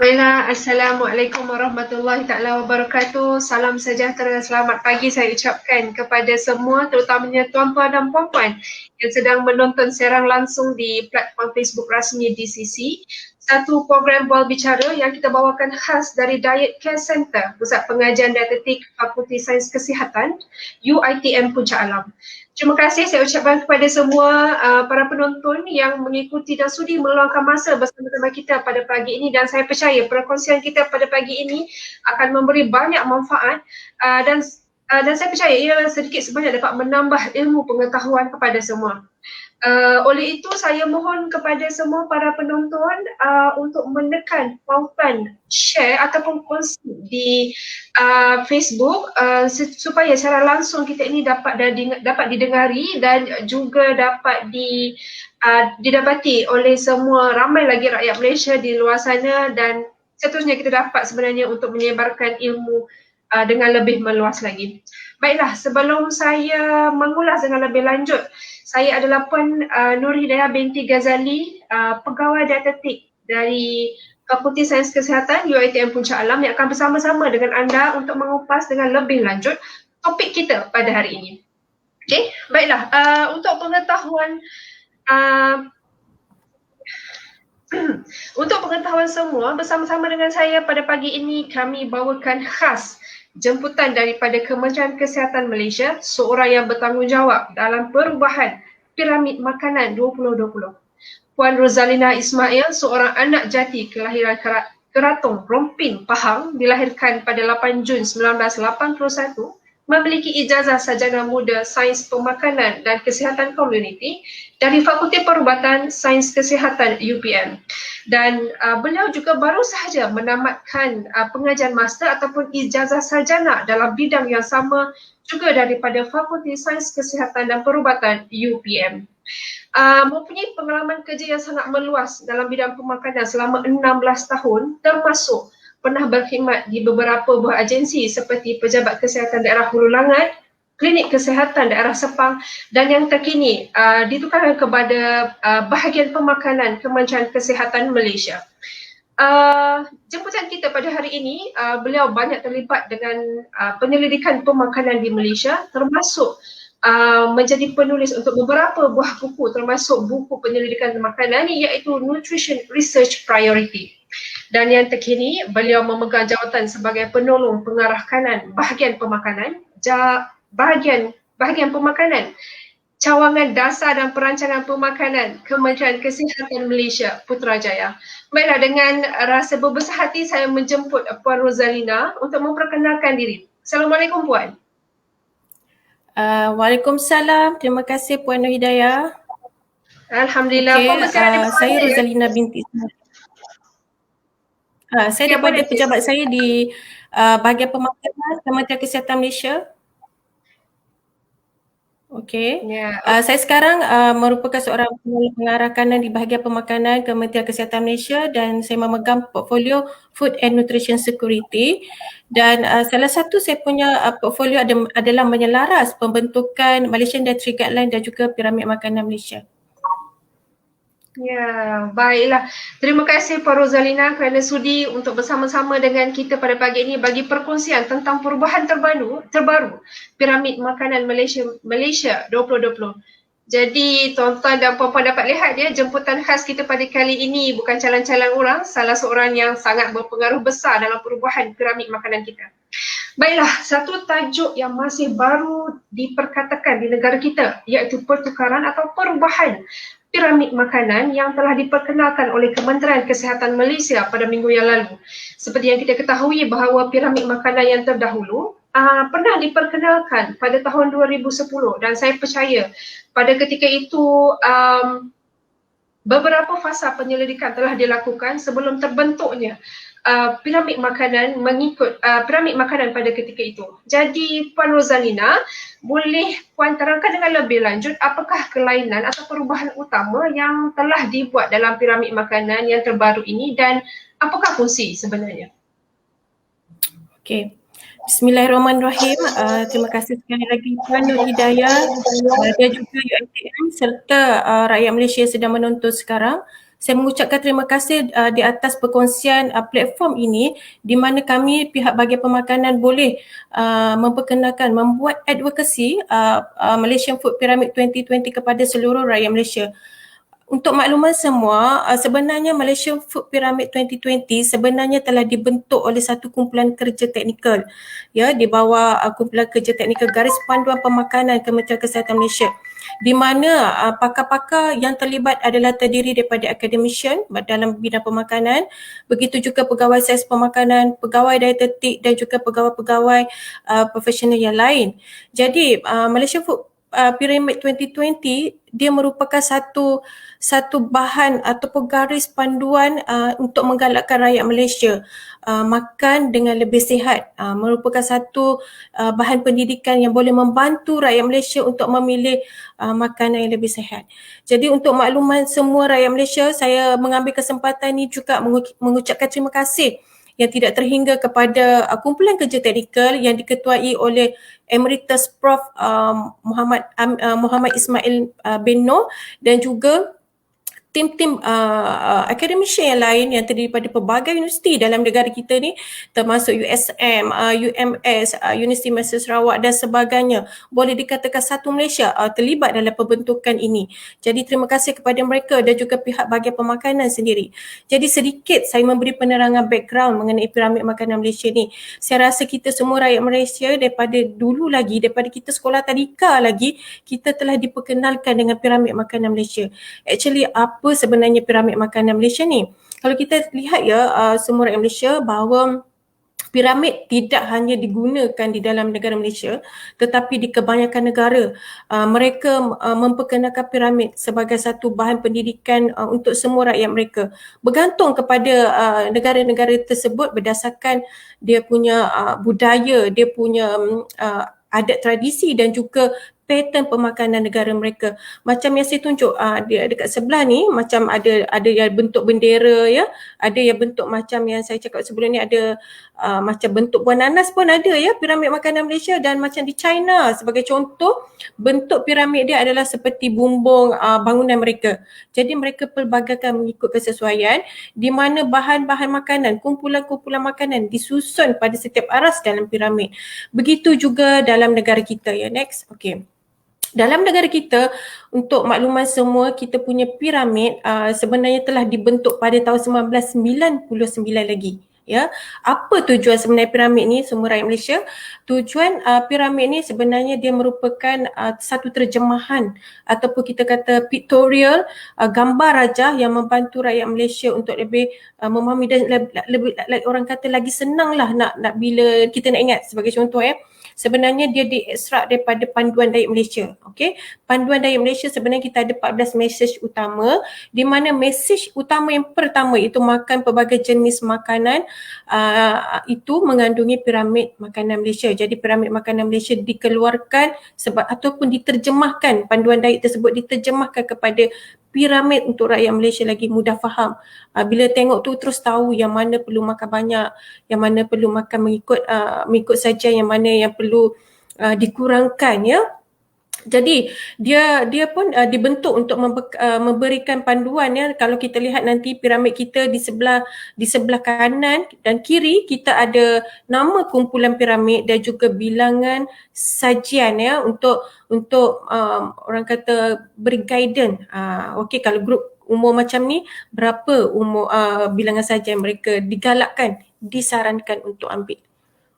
Baiklah, Assalamualaikum warahmatullahi taala wabarakatuh. Salam sejahtera, selamat pagi saya ucapkan kepada semua, terutamanya tuan-tuan dan puan-puan yang sedang menonton siaran langsung di platform Facebook rasmi DCC. Satu program Bual Bicara yang kita bawakan khas dari Diet Care Center, Pusat Pengajian Dietetik Fakulti Sains Kesihatan, UiTM Puncak Alam. Terima kasih saya ucapkan kepada semua para penonton yang mengikuti dan sudi meluangkan masa bersama-sama kita pada pagi ini, dan saya percaya perkongsian kita pada pagi ini akan memberi banyak manfaat dan saya percaya ia sedikit sebanyak dapat menambah ilmu pengetahuan kepada semua. Oleh itu saya mohon kepada semua para penonton untuk menekan pautan share ataupun kongsi di Facebook supaya secara langsung kita ini dapat didengari dan juga dapat didapati oleh semua ramai lagi rakyat Malaysia di luar sana, dan seterusnya kita dapat sebenarnya untuk menyebarkan ilmu dengan lebih meluas lagi. Baiklah, sebelum saya mengulas dengan lebih lanjut, saya adalah Puan Nur Hidayah binti Ghazali, pegawai dietetik dari Fakulti Sains Kesihatan UiTM Puncak Alam yang akan bersama-sama dengan anda untuk mengupas dengan lebih lanjut topik kita pada hari ini. Okey, baiklah. Untuk pengetahuan untuk pengetahuan semua, bersama-sama dengan saya pada pagi ini kami bawakan khas jemputan daripada Kementerian Kesihatan Malaysia, seorang yang bertanggungjawab dalam perubahan piramid makanan 2020. Puan Rozalina Ismail, seorang anak jati kelahiran Keratong, Rompin, Pahang, dilahirkan pada 8 Jun 1981, memiliki ijazah sarjana muda Sains Pemakanan dan Kesihatan Komuniti dari Fakulti Perubatan Sains Kesihatan UPM. Dan beliau juga baru sahaja menamatkan pengajian master ataupun ijazah sarjana dalam bidang yang sama juga daripada Fakulti Sains Kesihatan dan Perubatan UPM. Mempunyai pengalaman kerja yang sangat meluas dalam bidang pemakanan selama 16 tahun, termasuk pernah berkhidmat di beberapa buah agensi seperti Pejabat Kesihatan Daerah Hulu Langat, Klinik Kesihatan Daerah Sepang, dan yang terkini ditukarkan kepada bahagian pemakanan Kementerian Kesihatan Malaysia. Jemputan kita pada hari ini, beliau banyak terlibat dengan penyelidikan pemakanan di Malaysia, termasuk menjadi penulis untuk beberapa buah buku, termasuk buku penyelidikan makanan iaitu Nutrition Research Priority. Dan yang terkini, beliau memegang jawatan sebagai penolong pengarah kanan bahagian pemakanan, bahagian pemakanan, cawangan dasar dan perancangan pemakanan Kementerian Kesihatan Malaysia Putrajaya. Baiklah, dengan rasa berbesar hati saya menjemput Puan Rozalina untuk memperkenalkan diri. Assalamualaikum Puan. Waalaikumsalam. Terima kasih Puan Nur Hidayah. Alhamdulillah. Saya Rozalina binti Ismail. Saya daripada pejabat saya di bahagian pemakanan Kementerian Kesihatan Malaysia. Saya sekarang merupakan seorang pengarah kanan di bahagian pemakanan Kementerian Kesihatan Malaysia dan saya memegang portfolio Food and Nutrition Security, dan salah satu saya punya portfolio adalah menyelaras pembentukan Malaysian Dietary Guideline dan juga Piramid Makanan Malaysia. Ya, baiklah. Terima kasih Puan Rozalina kerana sudi untuk bersama-sama dengan kita pada pagi ini bagi perkongsian tentang perubahan terbaru Piramid Makanan Malaysia 2020. Jadi tuan-tuan dan puan-puan dapat lihat ya, jemputan khas kita pada kali ini bukan calon-calon orang, salah seorang yang sangat berpengaruh besar dalam perubahan piramid makanan kita. Baiklah, satu tajuk yang masih baru diperkatakan di negara kita iaitu pertukaran atau perubahan piramid makanan yang telah diperkenalkan oleh Kementerian Kesihatan Malaysia pada minggu yang lalu. Seperti yang kita ketahui bahawa piramid makanan yang terdahulu pernah diperkenalkan pada tahun 2010 dan saya percaya pada ketika itu beberapa fasa penyelidikan telah dilakukan sebelum terbentuknya piramid makanan mengikut piramid makanan pada ketika itu. Jadi Puan Rozalina, boleh Puan terangkan dengan lebih lanjut apakah kelainan atau perubahan utama yang telah dibuat dalam piramid makanan yang terbaru ini dan apakah fungsi sebenarnya? Okey. Bismillahirrahmanirrahim. Terima kasih sekali lagi Puan Nur Hidayah dan juga UiTM serta rakyat Malaysia yang sedang menonton sekarang. Saya mengucapkan terima kasih di atas perkongsian platform ini di mana kami pihak Bahagian Pemakanan boleh memperkenalkan, membuat advokasi Malaysian Food Pyramid 2020 kepada seluruh rakyat Malaysia. Untuk makluman semua, sebenarnya Malaysia Food Pyramid 2020 sebenarnya telah dibentuk oleh satu kumpulan kerja teknikal ya di bawah kumpulan kerja teknikal Garis Panduan Pemakanan Kementerian Kesihatan Malaysia, di mana pakar-pakar yang terlibat adalah terdiri daripada academician dalam bidang pemakanan, begitu juga pegawai sains pemakanan, pegawai dietetik dan juga pegawai-pegawai profesional yang lain. Jadi Malaysia Food Pyramid 2020 dia merupakan satu bahan ataupun garis panduan untuk menggalakkan rakyat Malaysia makan dengan lebih sihat, merupakan satu bahan pendidikan yang boleh membantu rakyat Malaysia untuk memilih makanan yang lebih sihat. Jadi untuk makluman semua rakyat Malaysia, saya mengambil kesempatan ini juga mengucapkan terima kasih yang tidak terhingga kepada kumpulan kerja teknikal yang diketuai oleh Emeritus Prof Muhammad Ismail bin Noor dan juga tim-tim academician yang lain yang terdiri daripada pelbagai universiti dalam negara kita ni, termasuk USM, UMS, Universiti Malaysia Sarawak dan sebagainya. Boleh dikatakan satu Malaysia terlibat dalam pembentukan ini. Jadi terima kasih kepada mereka dan juga pihak Bahagian Pemakanan sendiri. Jadi sedikit saya memberi penerangan background mengenai piramid makanan Malaysia ni. Saya rasa kita semua rakyat Malaysia daripada dulu lagi, daripada kita sekolah tadika lagi, kita telah diperkenalkan dengan piramid makanan Malaysia. Actually apa sebenarnya piramid makanan Malaysia ni? Kalau kita lihat ya semua rakyat Malaysia bahawa piramid tidak hanya digunakan di dalam negara Malaysia tetapi di kebanyakan negara mereka memperkenalkan piramid sebagai satu bahan pendidikan untuk semua rakyat mereka, bergantung kepada negara-negara tersebut berdasarkan dia punya budaya, dia punya adat tradisi dan juga pattern pemakanan negara mereka. Macam yang saya tunjuk dia dekat sebelah ni, macam ada yang bentuk bendera ya, ada yang bentuk macam yang saya cakap sebelum ni, ada macam bentuk buah nanas pun ada ya piramid makanan Malaysia. Dan macam di China sebagai contoh, bentuk piramid dia adalah seperti bumbung bangunan mereka. Jadi mereka pelbagaikan mengikut kesesuaian di mana bahan-bahan makanan, kumpulan-kumpulan makanan disusun pada setiap aras dalam piramid. Begitu juga dalam negara kita ya. Next. Okay. Dalam negara kita, untuk makluman semua, kita punya piramid sebenarnya telah dibentuk pada tahun 1999 lagi. Ya, apa tujuan sebenarnya piramid ni semua rakyat Malaysia? Tujuan piramid ni sebenarnya dia merupakan satu terjemahan ataupun kita kata pictorial, gambar rajah yang membantu rakyat Malaysia untuk lebih memahami dan lebih orang kata lagi senang lah nak bila kita nak ingat. Sebagai contoh sebenarnya dia diekstrak daripada Panduan Diet Malaysia. Okey, Panduan Diet Malaysia sebenarnya kita ada 14 mesej utama, di mana mesej utama yang pertama itu makan pelbagai jenis makanan itu mengandungi piramid makanan Malaysia. Jadi piramid makanan Malaysia dikeluarkan sebab ataupun diterjemahkan, panduan diet tersebut diterjemahkan kepada piramid untuk rakyat Malaysia lagi mudah faham. Bila tengok tu terus tahu yang mana perlu makan banyak, yang mana perlu makan mengikut saja, yang mana yang perlu dikurangkan ya. Jadi dia pun dibentuk untuk memberikan panduan ya. Kalau kita lihat nanti piramid kita di sebelah kanan dan kiri kita ada nama kumpulan piramid dan juga bilangan sajian ya untuk orang kata beri guidance. Okey, kalau grup umur macam ni berapa umur bilangan sajian mereka digalakkan, disarankan untuk ambil.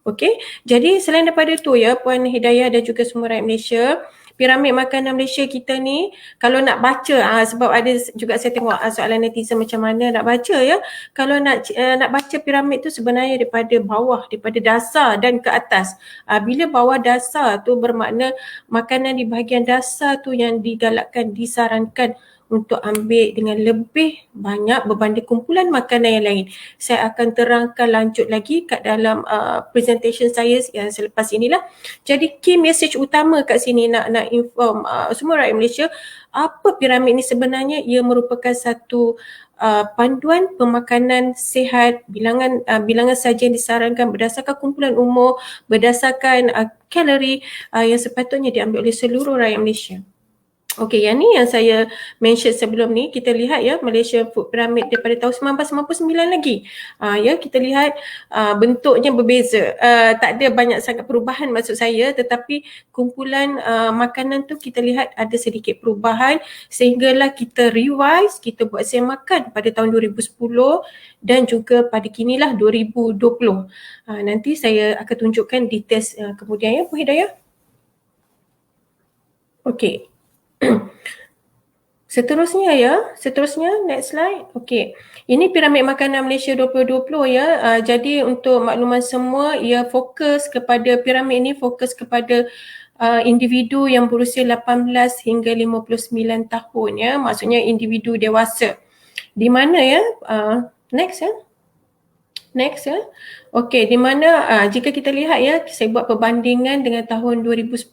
Okey, jadi selain daripada itu ya Puan Hidayah dan juga semua rakyat Malaysia, piramid makanan Malaysia kita ni, kalau nak baca, sebab ada juga saya tengok soalan netizen macam mana nak baca ya. Kalau nak baca piramid tu sebenarnya daripada bawah, daripada dasar dan ke atas. Bila bawah dasar tu bermakna makanan di bahagian dasar tu yang digalakkan, disarankan untuk ambil dengan lebih banyak berbanding kumpulan makanan yang lain. Saya akan terangkan lanjut lagi kat dalam presentation saya yang selepas inilah. Jadi key message utama kat sini nak inform semua rakyat Malaysia, apa piramid ni sebenarnya? Ia merupakan satu panduan pemakanan sihat, bilangan saja yang disarankan berdasarkan kumpulan umur, berdasarkan kalori yang sepatutnya diambil oleh seluruh rakyat Malaysia. Okey, yang ni yang saya mention sebelum ni, kita lihat ya Malaysia Food Pyramid daripada tahun 1999 lagi. Ya, kita lihat bentuknya berbeza. Tak ada banyak sangat perubahan maksud saya, tetapi kumpulan makanan tu kita lihat ada sedikit perubahan sehinggalah kita revise, kita buat semakan pada tahun 2010 dan juga pada kinilah 2020. Nanti saya akan tunjukkan details kemudian ya, Puan Hidayah. Okey. Seterusnya next slide. Okey. Ini piramid makanan Malaysia 2020 ya. Jadi untuk makluman semua, ia fokus kepada piramid ini fokus kepada individu yang berusia 18 hingga 59 tahun ya. Maksudnya individu dewasa. Di mana ya? Next ya. Okey, di mana jika kita lihat ya, saya buat perbandingan dengan tahun 2010,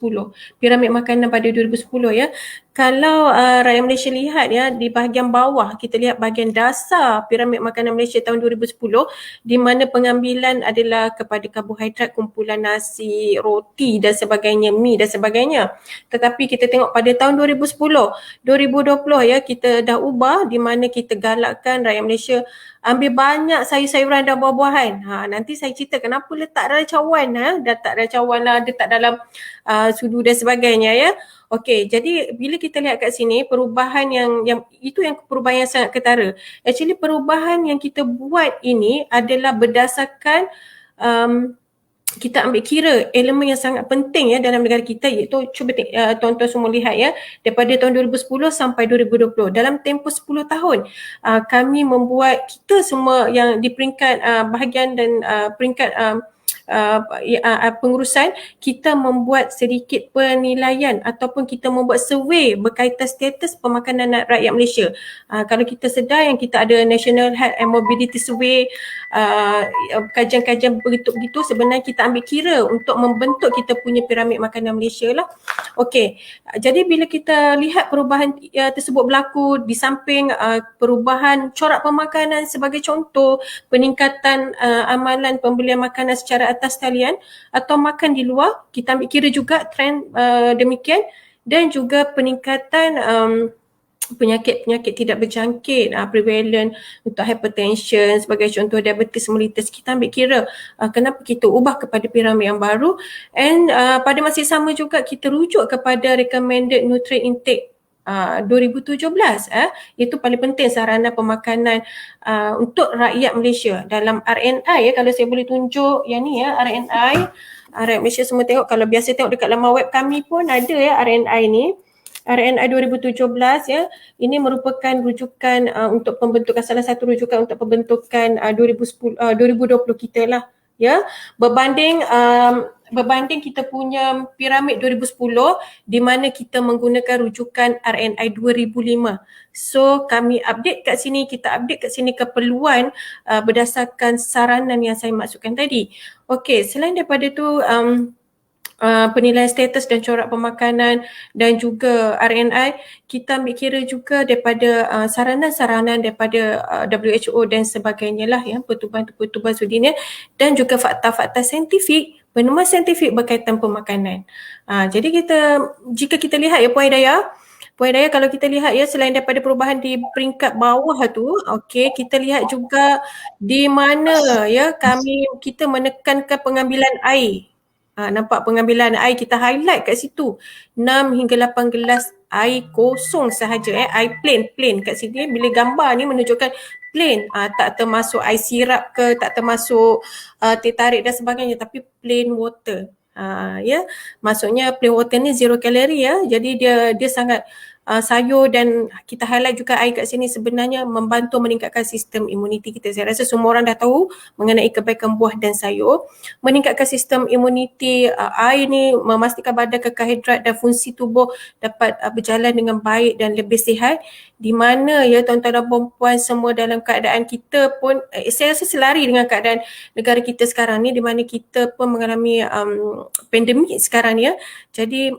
piramid makanan pada 2010 ya. Kalau rakyat Malaysia lihat ya, di bahagian bawah kita lihat bahagian dasar piramid makanan Malaysia tahun 2010, di mana pengambilan adalah kepada karbohidrat, kumpulan nasi, roti dan sebagainya, mi dan sebagainya. Tetapi kita tengok pada tahun 2010, 2020 ya, kita dah ubah di mana kita galakkan rakyat Malaysia ambil banyak sayur-sayuran dan buah-buahan. Nanti saya cerita kenapa letak dalam cawan, letak dalam cawan lah, letak dalam sudu dan sebagainya ya. Okey, jadi bila kita lihat kat sini perubahan yang itu yang perubahan yang sangat ketara. Actually perubahan yang kita buat ini adalah berdasarkan kita ambil kira elemen yang sangat penting ya dalam negara kita, iaitu cuba tuan-tuan semua lihat ya, daripada tahun 2010 sampai 2020, dalam tempoh 10 tahun kami membuat, kita semua yang di peringkat bahagian dan peringkat pengurusan, kita membuat sedikit penilaian ataupun kita membuat survey berkaitan status pemakanan rakyat Malaysia. Kalau kita sedar yang kita ada National Health and Mobility Survey, kajian-kajian begitu sebenarnya kita ambil kira untuk membentuk kita punya piramid makanan Malaysia lah. Okey, jadi bila kita lihat perubahan tersebut berlaku, di samping perubahan corak pemakanan sebagai contoh, peningkatan amalan pembelian makanan secara atas talian atau makan di luar, kita ambil kira juga trend demikian, dan juga peningkatan penyakit-penyakit tidak berjangkit, prevalent untuk hypertension sebagai contoh, diabetes mellitus, kita ambil kira. Kenapa kita ubah kepada piramid yang baru, and pada masa yang sama juga kita rujuk kepada recommended nutrient intake 2017, itu paling penting sarana pemakanan untuk rakyat Malaysia dalam RNI ya. Kalau saya boleh tunjuk yang ni ya, RNI, rakyat Malaysia semua tengok, kalau biasa tengok dekat laman web kami pun ada ya RNI ni. RNI 2017 ya, ini merupakan rujukan untuk pembentukan, salah satu rujukan untuk pembentukan 2020 kita lah ya, berbanding kita punya piramid 2010 di mana kita menggunakan rujukan RNI 2005. So kami update kat sini, kita update kat sini keperluan berdasarkan saranan yang saya maksudkan tadi. Okey, selain daripada tu penilaian status dan corak pemakanan dan juga RNI, kita ambil kira juga daripada saranan-saranan daripada WHO dan sebagainya lah ya, pertubuhan dunia, dan juga fakta-fakta saintifik, penemuan saintifik berkaitan pemakanan. Jadi jika kita lihat ya Puan Hidayah, kalau kita lihat ya, selain daripada perubahan di peringkat bawah tu, okey, kita lihat juga di mana ya kita menekankan pengambilan air. Nampak pengambilan air, kita highlight kat situ 6 hingga 8 gelas air kosong sahaja, air plain kat sini. Bila gambar ni menunjukkan plain, tak termasuk air sirap ke, tak termasuk teh tarik dan sebagainya, tapi plain water. Ya, maksudnya plain water ni 0 kalori ya. Jadi dia sangat sayur dan kita highlight juga air kat sini sebenarnya membantu meningkatkan sistem imuniti kita. Saya rasa semua orang dah tahu mengenai kebaikan buah dan sayur. Meningkatkan sistem imuniti, air ni memastikan badan karbohidrat dan fungsi tubuh dapat berjalan dengan baik dan lebih sihat. Di mana ya tuan-tuan dan puan-puan semua dalam keadaan kita pun, saya rasa selari dengan keadaan negara kita sekarang ni, di mana kita pun mengalami pandemik sekarang ni ya. Jadi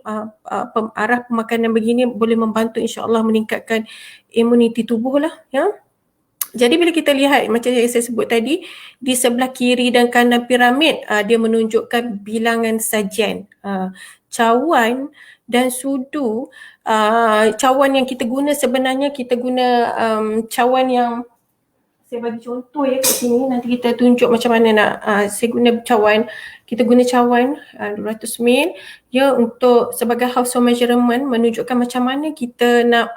arah pemakanan begini boleh membantu insya-Allah meningkatkan imuniti tubuh lah ya. Jadi bila kita lihat macam yang saya sebut tadi, di sebelah kiri dan kanan piramid dia menunjukkan bilangan sajian. Cawan dan sudu, cawan yang kita guna sebenarnya kita guna cawan yang saya bagi contoh ya kat sini, nanti kita tunjuk macam mana nak saya guna cawan. Kita guna cawan 200 ml ya untuk sebagai household measurement, menunjukkan macam mana kita nak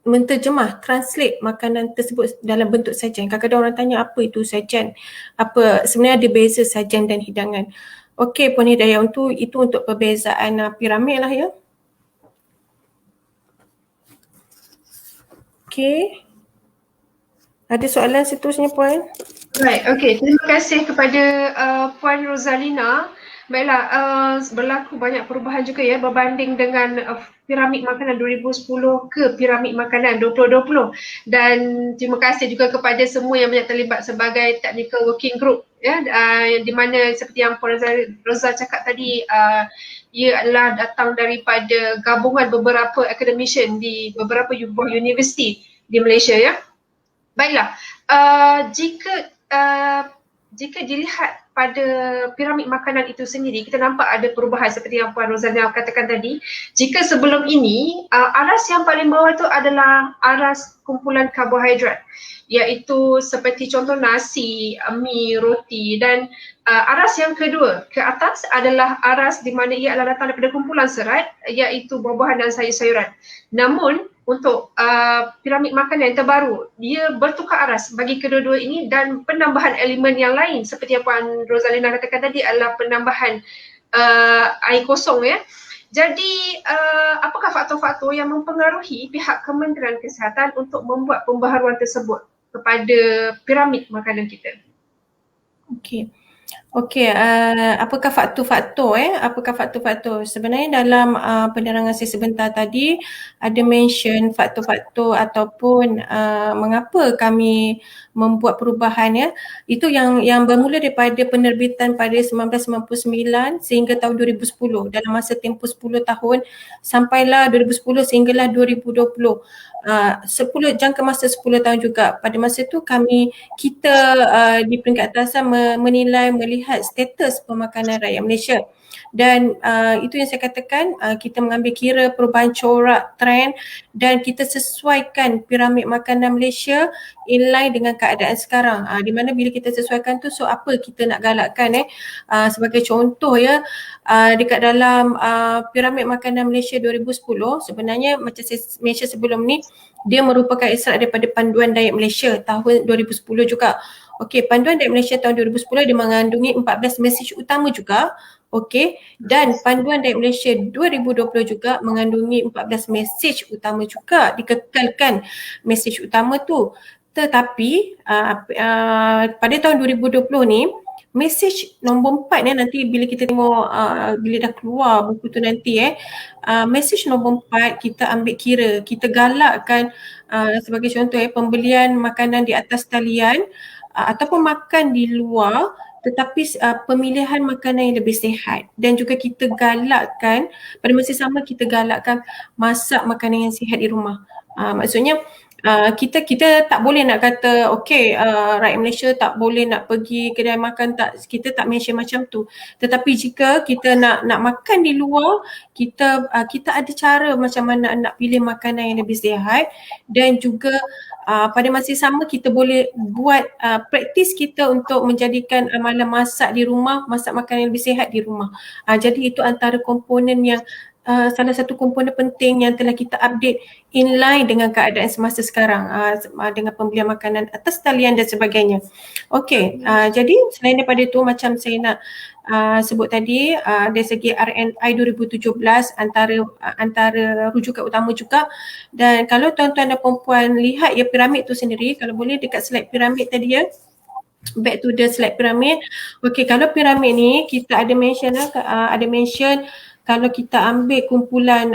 menterjemah, translate makanan tersebut dalam bentuk sajian. Kadang-kadang orang tanya apa itu sajian, apa sebenarnya ada beza sajian dan hidangan. Okey Puan Hidayah, itu untuk perbezaan piramid lah ya. Okey. Ada soalan seterusnya Puan? Right, okay. Terima kasih kepada Puan Rozalina. Baiklah, berlaku banyak perubahan juga ya berbanding dengan piramid makanan 2010 ke piramid makanan 2020. Dan terima kasih juga kepada semua yang banyak terlibat sebagai technical working group ya, di mana seperti yang Puan Rozal cakap tadi, ia adalah datang daripada gabungan beberapa academician di beberapa buah universiti di Malaysia ya. Baiklah, jika dilihat pada piramid makanan itu sendiri, kita nampak ada perubahan seperti yang Puan Rozalina katakan tadi. Jika sebelum ini, aras yang paling bawah itu adalah aras kumpulan karbohidrat, iaitu seperti contoh nasi, mi, roti, dan aras yang kedua ke atas adalah aras di mana ia adalah datang daripada kumpulan serat, iaitu buah-buahan dan sayur-sayuran. Namun untuk piramid makanan yang terbaru, dia bertukar aras bagi kedua-dua ini, dan penambahan elemen yang lain seperti yang Puan Rozalina katakan tadi adalah penambahan air kosong ya. Jadi apakah faktor-faktor yang mempengaruhi pihak Kementerian Kesihatan untuk membuat pembaharuan tersebut kepada piramid makanan kita? Okey, apakah faktor-faktor Apakah faktor-faktor? Sebenarnya dalam penerangan saya sebentar tadi ada mention faktor-faktor ataupun mengapa kami membuat perubahan ya. Itu yang bermula daripada penerbitan pada 1999 sehingga tahun 2010. Dalam masa tempoh 10 tahun sampailah 2010 sehinggalah 2020. 10 jangka masa 10 tahun juga. Pada masa itu kita di peringkat atasan menilai, melihat status pemakanan rakyat Malaysia. Dan itu yang saya katakan, kita mengambil kira perubahan corak, trend, dan kita sesuaikan piramid makanan Malaysia inline dengan keadaan sekarang. Di mana bila kita sesuaikan tu, so apa kita nak galakkan sebagai contoh ya, dekat dalam piramid makanan Malaysia 2010, sebenarnya macam saya mention sebelum ni, dia merupakan ekstrak daripada Panduan Diet Malaysia tahun 2010 juga. Okey, Panduan Diet Malaysia tahun 2010 dia mengandungi 14 mesej utama juga. Okey, dan Panduan Diet Malaysia 2020 juga mengandungi 14 mesej utama juga, dikekalkan mesej utama tu. Tetapi pada tahun 2020 ni, mesej nombor 4 nanti bila kita tengok bila dah keluar buku tu nanti mesej nombor 4 kita ambil kira, kita galakkan sebagai contoh pembelian makanan di atas talian ataupun makan di luar, tetapi pemilihan makanan yang lebih sihat, dan juga kita galakkan pada masa sama kita galakkan masak makanan yang sihat di rumah. Maksudnya kita tak boleh nak kata okey rakyat Malaysia tak boleh nak pergi kedai makan, tak, kita tak mention macam tu. Tetapi jika kita nak makan di luar, kita ada cara macam mana nak pilih makanan yang lebih sihat, dan juga pada masa sama kita boleh buat praktis kita untuk menjadikan amalan masak di rumah, masak makanan yang lebih sihat di rumah. Jadi itu antara komponen yang salah satu komponen penting yang telah kita update inline dengan keadaan semasa sekarang, dengan pembelian makanan atas talian dan sebagainya. Okey, jadi selain daripada itu, macam saya nak sebut tadi, dari segi RNI 2017 antara rujukan utama juga. Dan kalau tuan-tuan dan puan-puan lihat ya piramid tu sendiri, kalau boleh dekat slide piramid tadi ya, back to the slide pyramid. Okay, kalau piramid ni kita ada mention kalau kita ambil kumpulan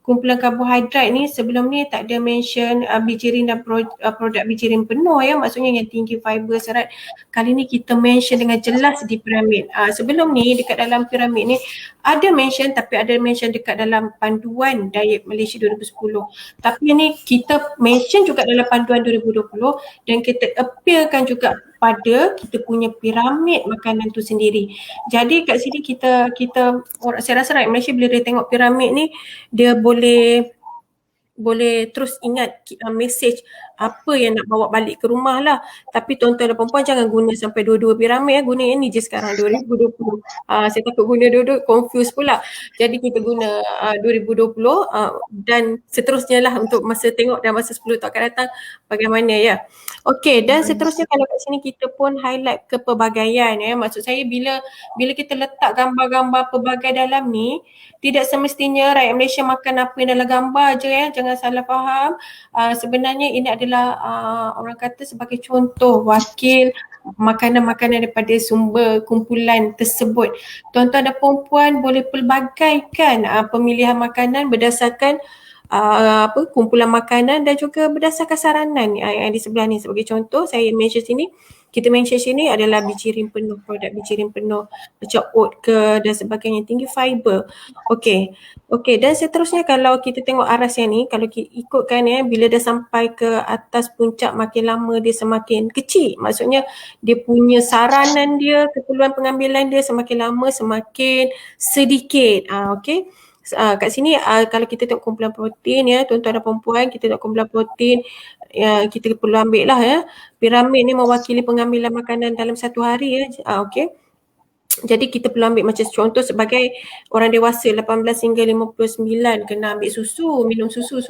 kumpulan karbohidrat ni, sebelum ni tak ada mention bijirin dan produk bijirin penuh ya, maksudnya yang tinggi fiber serat. Kali ni kita mention dengan jelas di piramid. Sebelum ni dekat dalam piramid ni ada mention, tapi ada mention dekat dalam panduan diet Malaysia 2010. Tapi ni kita mention juga dalam panduan 2020 dan kita appearkan juga pada kita punya piramid makanan tu sendiri. Jadi kat sini saya rasa rakyat Malaysia bila dia tengok piramid ni, dia boleh terus ingat message apa yang nak bawa balik ke rumah lah. Tapi tuan-tuan dan perempuan jangan guna sampai dua-dua piramid ya. Guna yang ni je sekarang 2020. Saya takut guna dua-dua confuse pula. Jadi kita guna 2020 dan seterusnya lah untuk masa tengok dan masa 10 tahun akan datang bagaimana ya. Okey, dan seterusnya kalau kat sini kita pun highlight kepelbagaian ya. Maksud saya bila kita letak gambar-gambar pelbagai dalam ni, tidak semestinya rakyat Malaysia makan apa yang dalam gambar je ya. Jangan salah faham. Sebenarnya ini adalah orang kata sebagai contoh wakil makanan-makanan daripada sumber kumpulan tersebut. Tuan-tuan dan puan-puan boleh pelbagaikan pemilihan makanan berdasarkan kumpulan makanan dan juga berdasarkan saranan yang di sebelah ni. Sebagai contoh saya mention sini, kita mention sini adalah bijirin penuh, produk bijirin penuh macam oat ke dan sebagainya, tinggi fiber. Okey, dan seterusnya kalau kita tengok aras yang ni, kalau kita ikutkan ya, bila dah sampai ke atas puncak makin lama dia semakin kecil. Maksudnya dia punya saranan dia, keperluan pengambilan dia semakin lama semakin sedikit. Okey. Kat sini kalau kita tengok kumpulan protein ya, tuan-tuan dan perempuan, kita tengok kumpulan protein kita perlu ambil lah ya. Piramid ni mewakili pengambilan makanan dalam satu hari ya. Okey. Jadi kita perlu ambil macam contoh sebagai orang dewasa 18 hingga 59 kena ambil susu, minum susu.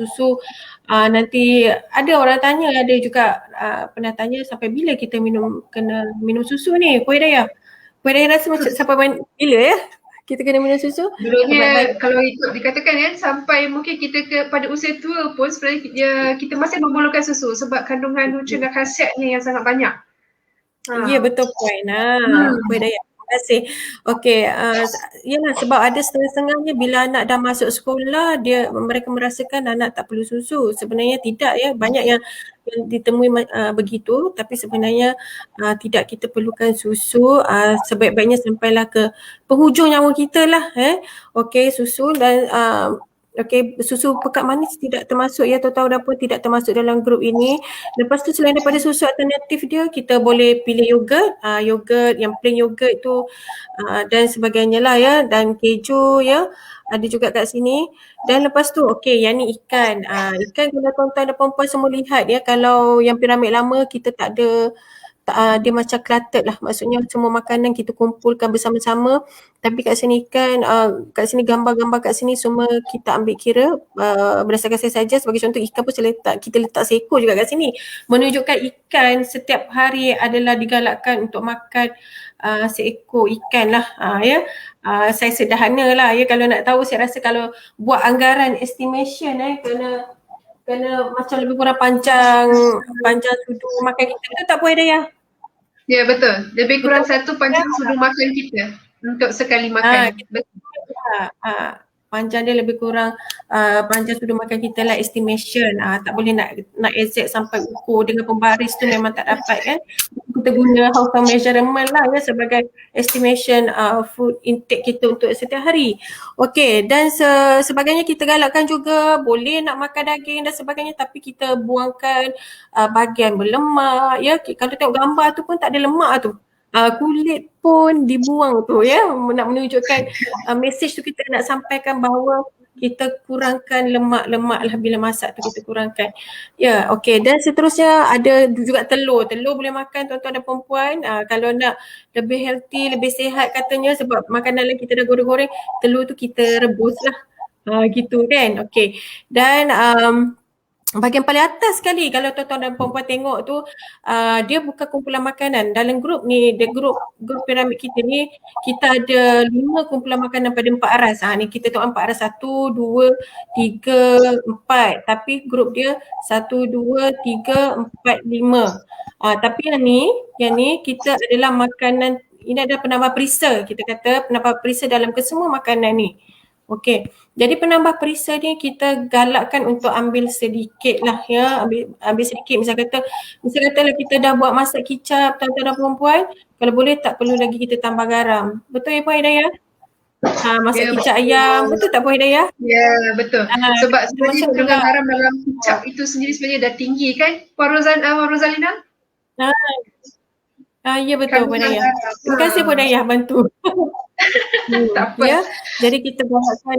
Nanti ada orang tanya, ada juga pernah tanya sampai bila kita kena minum susu ni, Puan Hidayah? Puan Hidayah rasa macam sampai bila ya kita kena minum susu? Dulunya kalau ikut dikatakan ya, sampai mungkin kita pada usia tua pun sebenarnya kita masih memerlukan susu sebab kandungan nutrien dan khasiatnya yang sangat banyak. Ya betul Puan. Puan Hidayah. Terima kasih. Okey, yalah sebab ada setengah-setengahnya bila anak dah masuk sekolah mereka merasakan anak tak perlu susu. Sebenarnya tidak ya, banyak yang ditemui begitu, tapi sebenarnya tidak kita perlukan susu. Sebaik-baiknya sampailah ke penghujung nyawa kita lah. Okey, susu dan susu pekat manis tidak termasuk ya, tahu-tahu dah pun tidak termasuk dalam grup ini. Lepas tu selain daripada susu alternatif dia, kita boleh pilih yogurt, yogurt yang plain yogurt tu dan sebagainya lah ya, dan keju ya, ada juga kat sini. Dan lepas tu yang ni ikan. Ikan kalau tuan-tuan dan perempuan semua lihat ya, kalau yang piramid lama kita tak ada dia macam cluttered lah, maksudnya semua makanan kita kumpulkan bersama-sama. Tapi kat sini ikan, kat sini gambar-gambar kat sini semua kita ambil kira berdasarkan saya saja. Sebagai contoh ikan pun kita letak seekor juga kat sini, menunjukkan ikan setiap hari adalah digalakkan untuk makan seekor ikan lah ya. Saya sederhana lah ya, kalau nak tahu saya rasa kalau buat anggaran estimation kena macam lebih kurang panjang sudu makan kita, betul tak Puan Hidayah? Ya betul, lebih kurang satu panjang sudu makan kita untuk sekali makan. Panjang dia lebih kurang panjang sudu makan kita lah estimation. Tak boleh nak exact sampai ukur dengan pembaris tu, memang tak dapat kan. Kita guna household measurement lah ya sebagai estimation food intake kita untuk setiap hari. Okey, dan sebagainya kita galakkan juga boleh nak makan daging dan sebagainya, tapi kita buangkan bahagian berlemak ya. Kalau tengok gambar tu pun tak ada lemak tu. Kulit pun dibuang tu ya, nak menunjukkan message tu kita nak sampaikan bahawa kita kurangkan lemak-lemak lah bila masak tu, kita kurangkan. Ya, okey. Dan seterusnya ada juga telur. Telur boleh makan tuan-tuan dan puan-puan. Kalau nak lebih healthy, lebih sihat katanya, sebab makanan lain kita dah goreng-goreng, telur tu kita rebus lah. Gitu kan. Okey. Dan bahagian paling atas sekali kalau tuan-tuan dan puan-puan tengok tu, dia bukan kumpulan makanan. Dalam grup ni, grup piramid kita ni, kita ada 5 kumpulan makanan pada 4 aras. Ni kita tengok 4 aras, 1, 2, 3, 4. Tapi grup dia 1, 2, 3, 4, 5. Tapi yang ni kita adalah makanan, ini adalah penambah perisa. Kita kata penambah perisa dalam kesemua makanan ni. Okey. Jadi penambah perisa ni kita galakkan untuk ambil sedikit lah ya, ambil sedikit. Misal katalah kita dah buat masak kicap tuan-tuan dan puan-puan, kalau boleh tak perlu lagi kita tambah garam. Betul ya Puan Hidayah? Masak kicap ayam, betul tak Puan Hidayah? Ya, betul. Sebab sebenarnya kandungan garam dalam kicap itu sendiri sebenarnya dah tinggi kan Puan Rozalina? Ya betul Puan Hidayah. Terima kasih Puan Hidayah bantu. Tak apa. Ya, jadi kita galakkan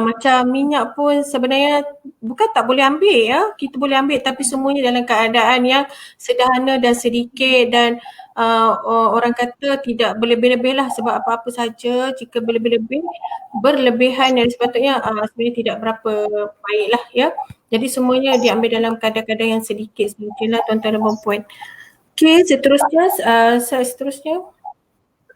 macam minyak pun sebenarnya bukan tak boleh ambil ya, kita boleh ambil tapi semuanya dalam keadaan yang sederhana dan sedikit, dan orang kata tidak berlebih-lebih lah, sebab apa-apa saja jika berlebihan yang sepatutnya sebenarnya tidak berapa baik lah ya. Jadi semuanya diambil dalam kadar-kadar yang sedikit lah tuan-tuan dan puan-puan. Okey, seterusnya.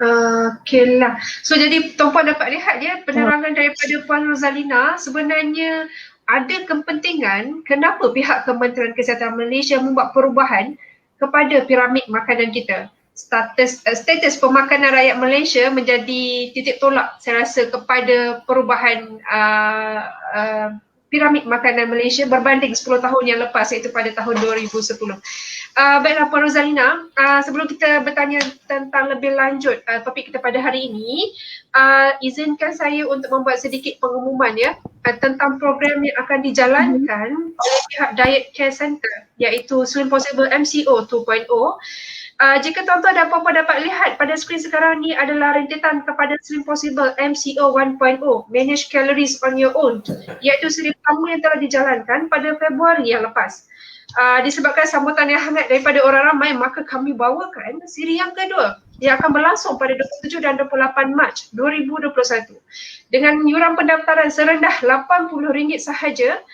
Okay lah. So jadi tuan-puan dapat lihat ya, penerangan daripada Puan Rozalina, sebenarnya ada kepentingan kenapa pihak Kementerian Kesihatan Malaysia membuat perubahan kepada piramid makanan kita. Status pemakanan rakyat Malaysia menjadi titik tolak saya rasa kepada perubahan piramid makanan Malaysia berbanding 10 tahun yang lepas, iaitu pada tahun 2010. Baiklah Puan Rozalina, sebelum kita bertanya tentang lebih lanjut topik kita pada hari ini, izinkan saya untuk membuat sedikit pengumuman ya tentang program yang akan dijalankan oleh pihak Diet Care Center, iaitu Slim Possible MCO 2.0. Jika tuan-tuan dan puan-puan dapat lihat pada skrin sekarang ni adalah rentetan kepada Slim Possible MCO 1.0, Manage Calories on Your Own, iaitu siri pertama yang telah dijalankan pada Februari yang lepas. Disebabkan sambutan yang hangat daripada orang ramai, maka kami bawakan siri yang kedua yang akan berlangsung pada 27 dan 28 Mac 2021 dengan yuran pendaftaran serendah RM80 sahaja,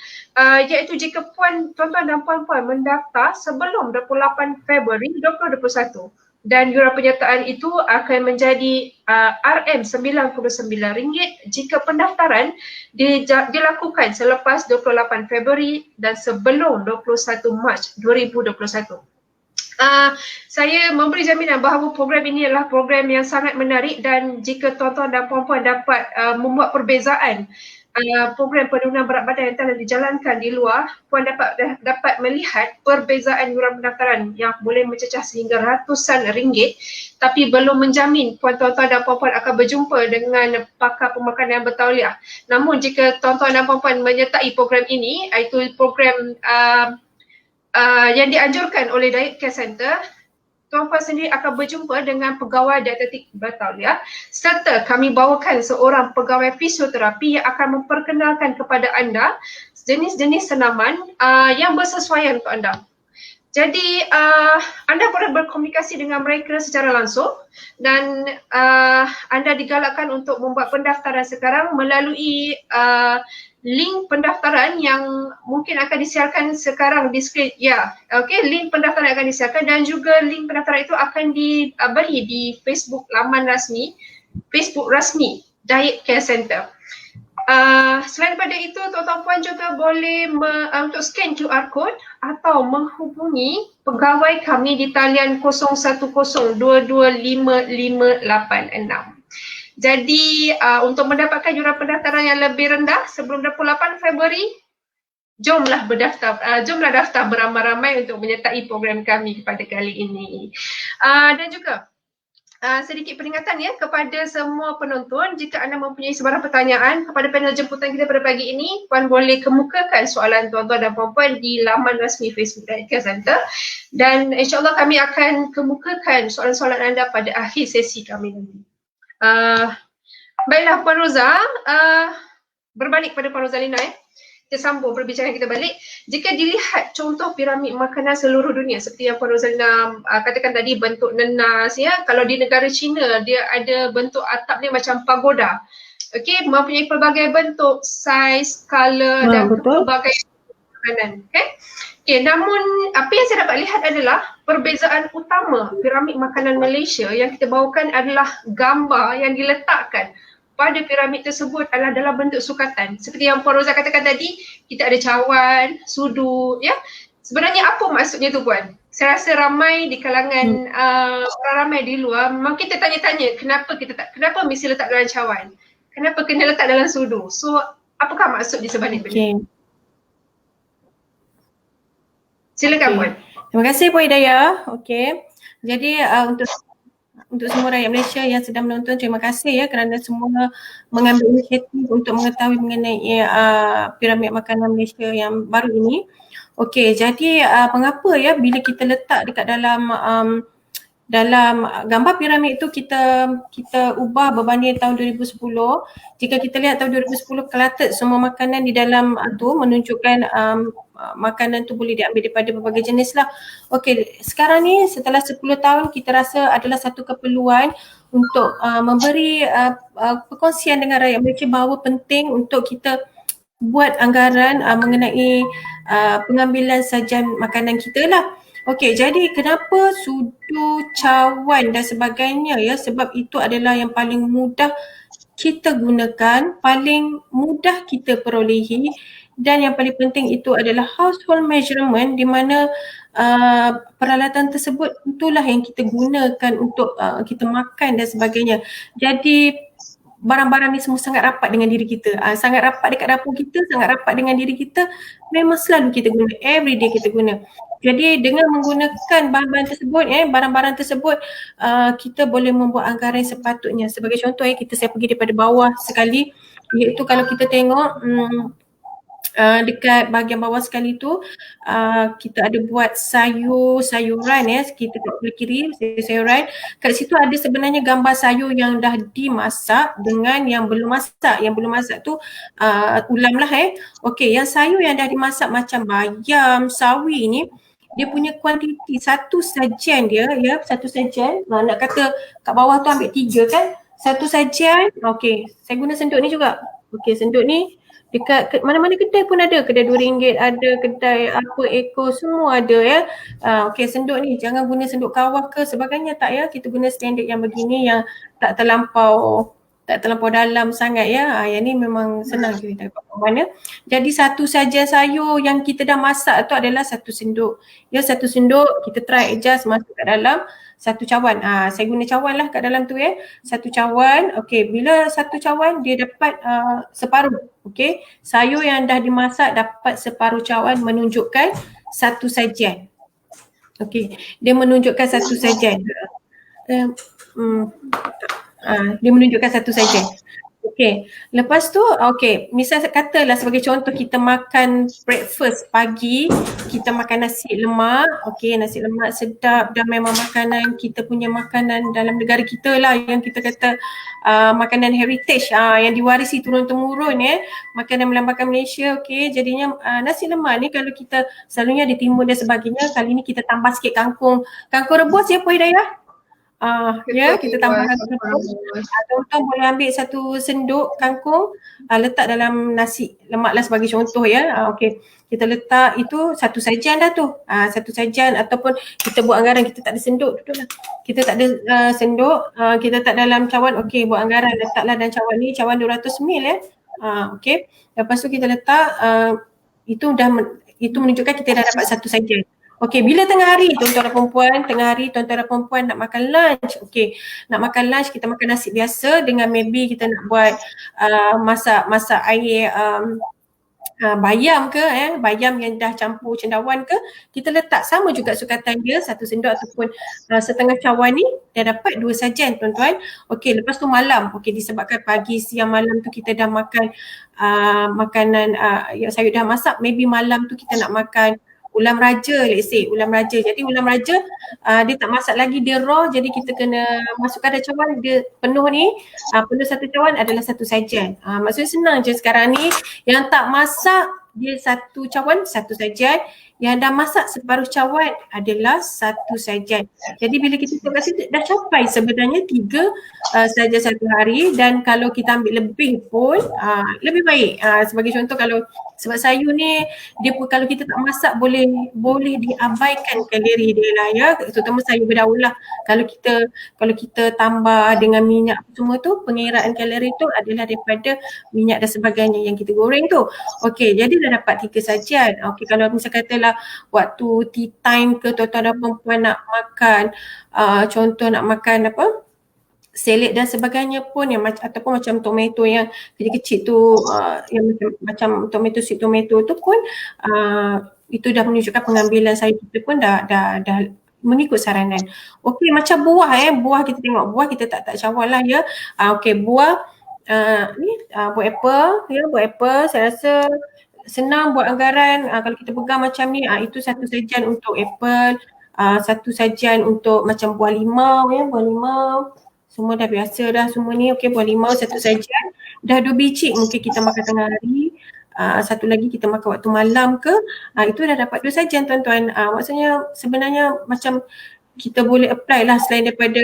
iaitu jika tuan-tuan dan puan-puan mendaftar sebelum 28 Februari 2021, dan yuran penyertaan itu akan menjadi RM99 jika pendaftaran dilakukan selepas 28 Februari dan sebelum 21 Mac 2021. Saya memberi jaminan bahawa program ini adalah program yang sangat menarik, dan jika tuan-tuan dan puan-puan dapat membuat perbezaan program penurunan berat badan yang telah dijalankan di luar, puan dapat melihat perbezaan yuran pendaftaran yang boleh mencecah sehingga ratusan ringgit, tapi belum menjamin tuan-tuan dan puan-puan akan berjumpa dengan pakar pemakanan yang bertauliah. Namun jika tuan-tuan dan puan-puan menyertai program ini, iaitu program yang dianjurkan oleh Diet Care Center, tuan-puan sendiri akan berjumpa dengan pegawai dietetik bertauliah, serta kami bawakan seorang pegawai fisioterapi yang akan memperkenalkan kepada anda jenis-jenis senaman yang bersesuaian untuk anda. Jadi anda boleh berkomunikasi dengan mereka secara langsung, dan anda digalakkan untuk membuat pendaftaran sekarang melalui link pendaftaran yang mungkin akan disiarkan sekarang di skrin. Ya, okey, link pendaftaran akan disiarkan, dan juga link pendaftaran itu akan diberi di Facebook laman rasmi, Facebook rasmi Diet Care Center. Selain daripada itu, tuan-tuan puan juga boleh untuk scan QR code atau menghubungi pegawai kami di talian 0102255586. Jadi untuk mendapatkan yuran pendaftaran yang lebih rendah sebelum 28 Februari, jomlah daftar beramai-ramai untuk menyertai program kami pada kali ini. Dan juga sedikit peringatan ya kepada semua penonton, jika anda mempunyai sebarang pertanyaan kepada panel jemputan kita pada pagi ini, puan boleh kemukakan soalan tuan-tuan dan puan-puan di laman rasmi Facebook Diet Care Center, dan insyaAllah kami akan kemukakan soalan-soalan anda pada akhir sesi kami nanti. Baiklah Puan Roza, berbalik pada Puan Rozalina kita sambung perbincangan kita balik. Jika dilihat contoh piramid makanan seluruh dunia seperti yang Puan Rozalina katakan tadi, bentuk nenas kalau di negara China dia ada bentuk atap dia macam pagoda. Okey, mempunyai pelbagai bentuk, saiz, color dan pelbagai makanan. Okey, namun apa yang saya dapat lihat adalah perbezaan utama piramid makanan Malaysia yang kita bawakan adalah gambar yang diletakkan pada piramid tersebut adalah dalam bentuk sukatan. Seperti yang Puan Roza katakan tadi, kita ada cawan, sudu, Sebenarnya apa maksudnya tu Puan? Saya rasa ramai di kalangan orang ramai di luar, memang kita tanya-tanya kenapa mesti letak dalam cawan? Kenapa kena letak dalam sudu? So, apakah maksud di sebalik benda? Silakan Puan. Terima kasih Puan Hidayah. Okey. Jadi untuk semua rakyat Malaysia yang sedang menonton, terima kasih kerana semua mengambil inisiatif untuk mengetahui mengenai piramid makanan Malaysia yang baru ini. Okey, jadi mengapa bila kita letak dekat dalam gambar piramid itu kita ubah berbanding tahun 2010. Jika kita lihat tahun 2010 cluttered semua makanan di dalam tu menunjukkan makanan tu boleh diambil daripada berbagai jenis lah. Okey, sekarang ni setelah 10 tahun kita rasa adalah satu keperluan untuk memberi perkongsian dengan rakyat Malaysia bahawa penting untuk kita buat anggaran mengenai pengambilan sajian makanan kita lah. Okey, jadi kenapa sudu, cawan dan sebagainya sebab itu adalah yang paling mudah kita gunakan, paling mudah kita perolehi dan yang paling penting itu adalah household measurement di mana peralatan tersebut itulah yang kita gunakan untuk kita makan dan sebagainya. Jadi barang-barang ni semua sangat rapat dengan diri kita. Sangat rapat dekat dapur kita, sangat rapat dengan diri kita. Memang selalu kita guna, everyday kita guna. Jadi dengan menggunakan bahan-bahan tersebut, barang-barang tersebut, kita boleh membuat anggaran sepatutnya. Sebagai contoh saya pergi daripada bawah sekali, iaitu kalau kita tengok dekat bahagian bawah sekali tu kita ada buat sayuran kita kat sebelah kiri sayuran. Kat situ ada sebenarnya gambar sayur yang dah dimasak dengan yang belum masak. Yang belum masak tu ulam lah Okey, yang sayur yang dah dimasak macam bayam, sawi ni dia punya kuantiti satu sajian dia satu sajian, nak kata kat bawah tu ambil 3 kan, satu sajian. Okey, saya guna senduk ni juga. Okey, senduk ni dekat mana-mana kedai pun ada, kedai RM2 ada, kedai apa ekor semua ada okey, senduk ni jangan guna senduk kawah ke sebagainya, tak kita guna standard yang begini yang tak terlampau dalam sangat yang ni memang senang kita dapat mana. Jadi satu saja sayur yang kita dah masak tu adalah satu senduk. Satu senduk kita try adjust masuk kat dalam satu cawan. Saya guna cawan lah kat dalam tu satu cawan. Okey, bila satu cawan dia dapat separuh. Okey, sayur yang dah dimasak dapat separuh cawan menunjukkan satu sajian. Okey, dia menunjukkan satu sajian. Dia menunjukkan satu sajian. Okey, lepas tu misal katalah sebagai contoh kita makan breakfast pagi, kita makan nasi lemak. Okey, nasi lemak sedap dan memang makanan kita punya makanan dalam negara kita lah yang kita kata makanan heritage yang diwarisi turun-temurun makanan melambangkan Malaysia. Okey, jadinya nasi lemak ni kalau kita selalunya ditimbun dan sebagainya, kali ni kita tambah sikit kangkung rebus Puan Hidayah. Kita tambah kangkung rebus. Tuan-tuan boleh ambil satu senduk kangkung, letak dalam nasi lemak lah sebagai contoh okey, kita letak itu satu sajian dah tu. Satu sajian ataupun kita buat anggaran kita tak ada senduk tu lah. Kita tak ada senduk, kita tak dalam cawan. Okey, buat anggaran letaklah dalam cawan ni, cawan 200 ml okey. Lepas tu kita letak itu menunjukkan kita dah dapat satu sajian. Okey, bila tengah hari tuan-tuan dan perempuan nak makan lunch. Okey, nak makan lunch kita makan nasi biasa dengan maybe kita nak buat masak air bayam ke bayam yang dah campur cendawan ke, kita letak sama juga sukatan dia, satu sendok ataupun setengah cawan ni dah dapat 2 sajian tuan-tuan. Okey, lepas tu malam, disebabkan pagi, siang, malam tu kita dah makan makanan yang sayur dah masak, maybe malam tu kita nak makan ulam raja, let's say ulam raja. Jadi ulam raja dia tak masak lagi, dia raw, jadi kita kena masukkan dalam cawan, dia penuh ni, penuh satu cawan adalah satu sajian. Maksudnya senang je sekarang ni, yang tak masak dia satu cawan satu sajian, yang dah masak separuh cawan adalah satu sajian. Jadi bila kita tengok kat situ dah capai sebenarnya 3 saja satu hari, dan kalau kita ambil lebih pun lebih baik. Sebagai contoh, kalau sebab sayur ni dia pun kalau kita tak masak boleh diabaikan kalori dia lah ya, terutama sayur berdaun lah. Kalau kita tambah dengan minyak semua tu, pengiraan kalori tu adalah daripada minyak dan sebagainya yang kita goreng tu. Okey, jadi dah dapat 3 sajian. Okey, kalau misal katalah waktu tea time ke, tuan-tuan dan perempuan nak makan contoh nak makan apa, salad dan sebagainya pun, yang ataupun macam tomato yang kecil-kecil tu, yang macam tomato, sweet tomato tu pun itu dah menunjukkan pengambilan sayur kita pun dah mengikut saranan. Okey, macam buah buah kita tengok, buah kita tak cawan lah ya. Okey, buah ni buah apple ya, buah apple saya rasa senang buat anggaran. Kalau kita pegang macam ni, itu satu sajian untuk apple, satu sajian untuk macam buah limau ya, buah limau semua dah biasa dah semua ni. Okey, buah limau satu sajian, dah 2 biji mungkin kita makan tengah hari, satu lagi kita makan waktu malam ke, itu dah dapat 2 sajian tuan-tuan. Maksudnya sebenarnya macam kita boleh apply lah selain daripada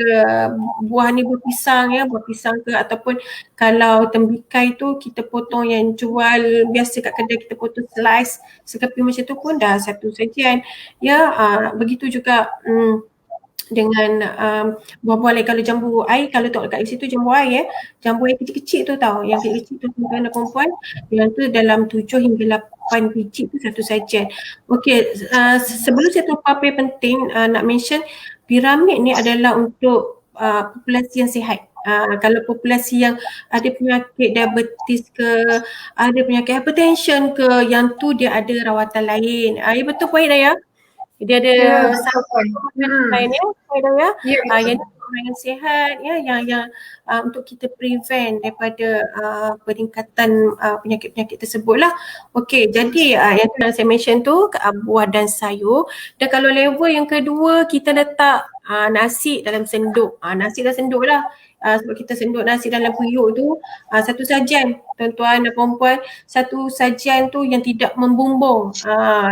buah ni, buah pisang ya, buah pisang ke, ataupun kalau tembikai tu kita potong yang jual biasa kat kedai, kita potong slice sekeping macam tu pun dah satu sajian ya. Begitu juga dengan buah-buah lain. Kalau jambu air, kalau tengok kat situ jambu air jambu air kecil-kecil tu tau, yang kecil-kecil tu tuan-tuan dan perempuan, yang tu dalam 7 hingga 8 biji tu satu sajian. Okey, sebelum saya tahu apa yang penting nak mention, piramid ni adalah untuk populasi yang sihat. Kalau populasi yang ada penyakit diabetes ke, ada penyakit hypertension ke, yang tu dia ada rawatan lain. Ya betul Puan Hidayah? Dia ada lain ya, yang orang yang sihat ya, yang untuk kita prevent daripada peningkatan penyakit-penyakit tersebut lah. Okey, jadi yang saya mention tu buah dan sayur. Dan kalau level yang kedua, kita letak nasi dalam senduk. Nasi dalam senduk lah. Sebab kita senduk nasi dalam periuk tu, satu sajian tuan-tuan dan perempuan, satu sajian tu yang tidak membumbung.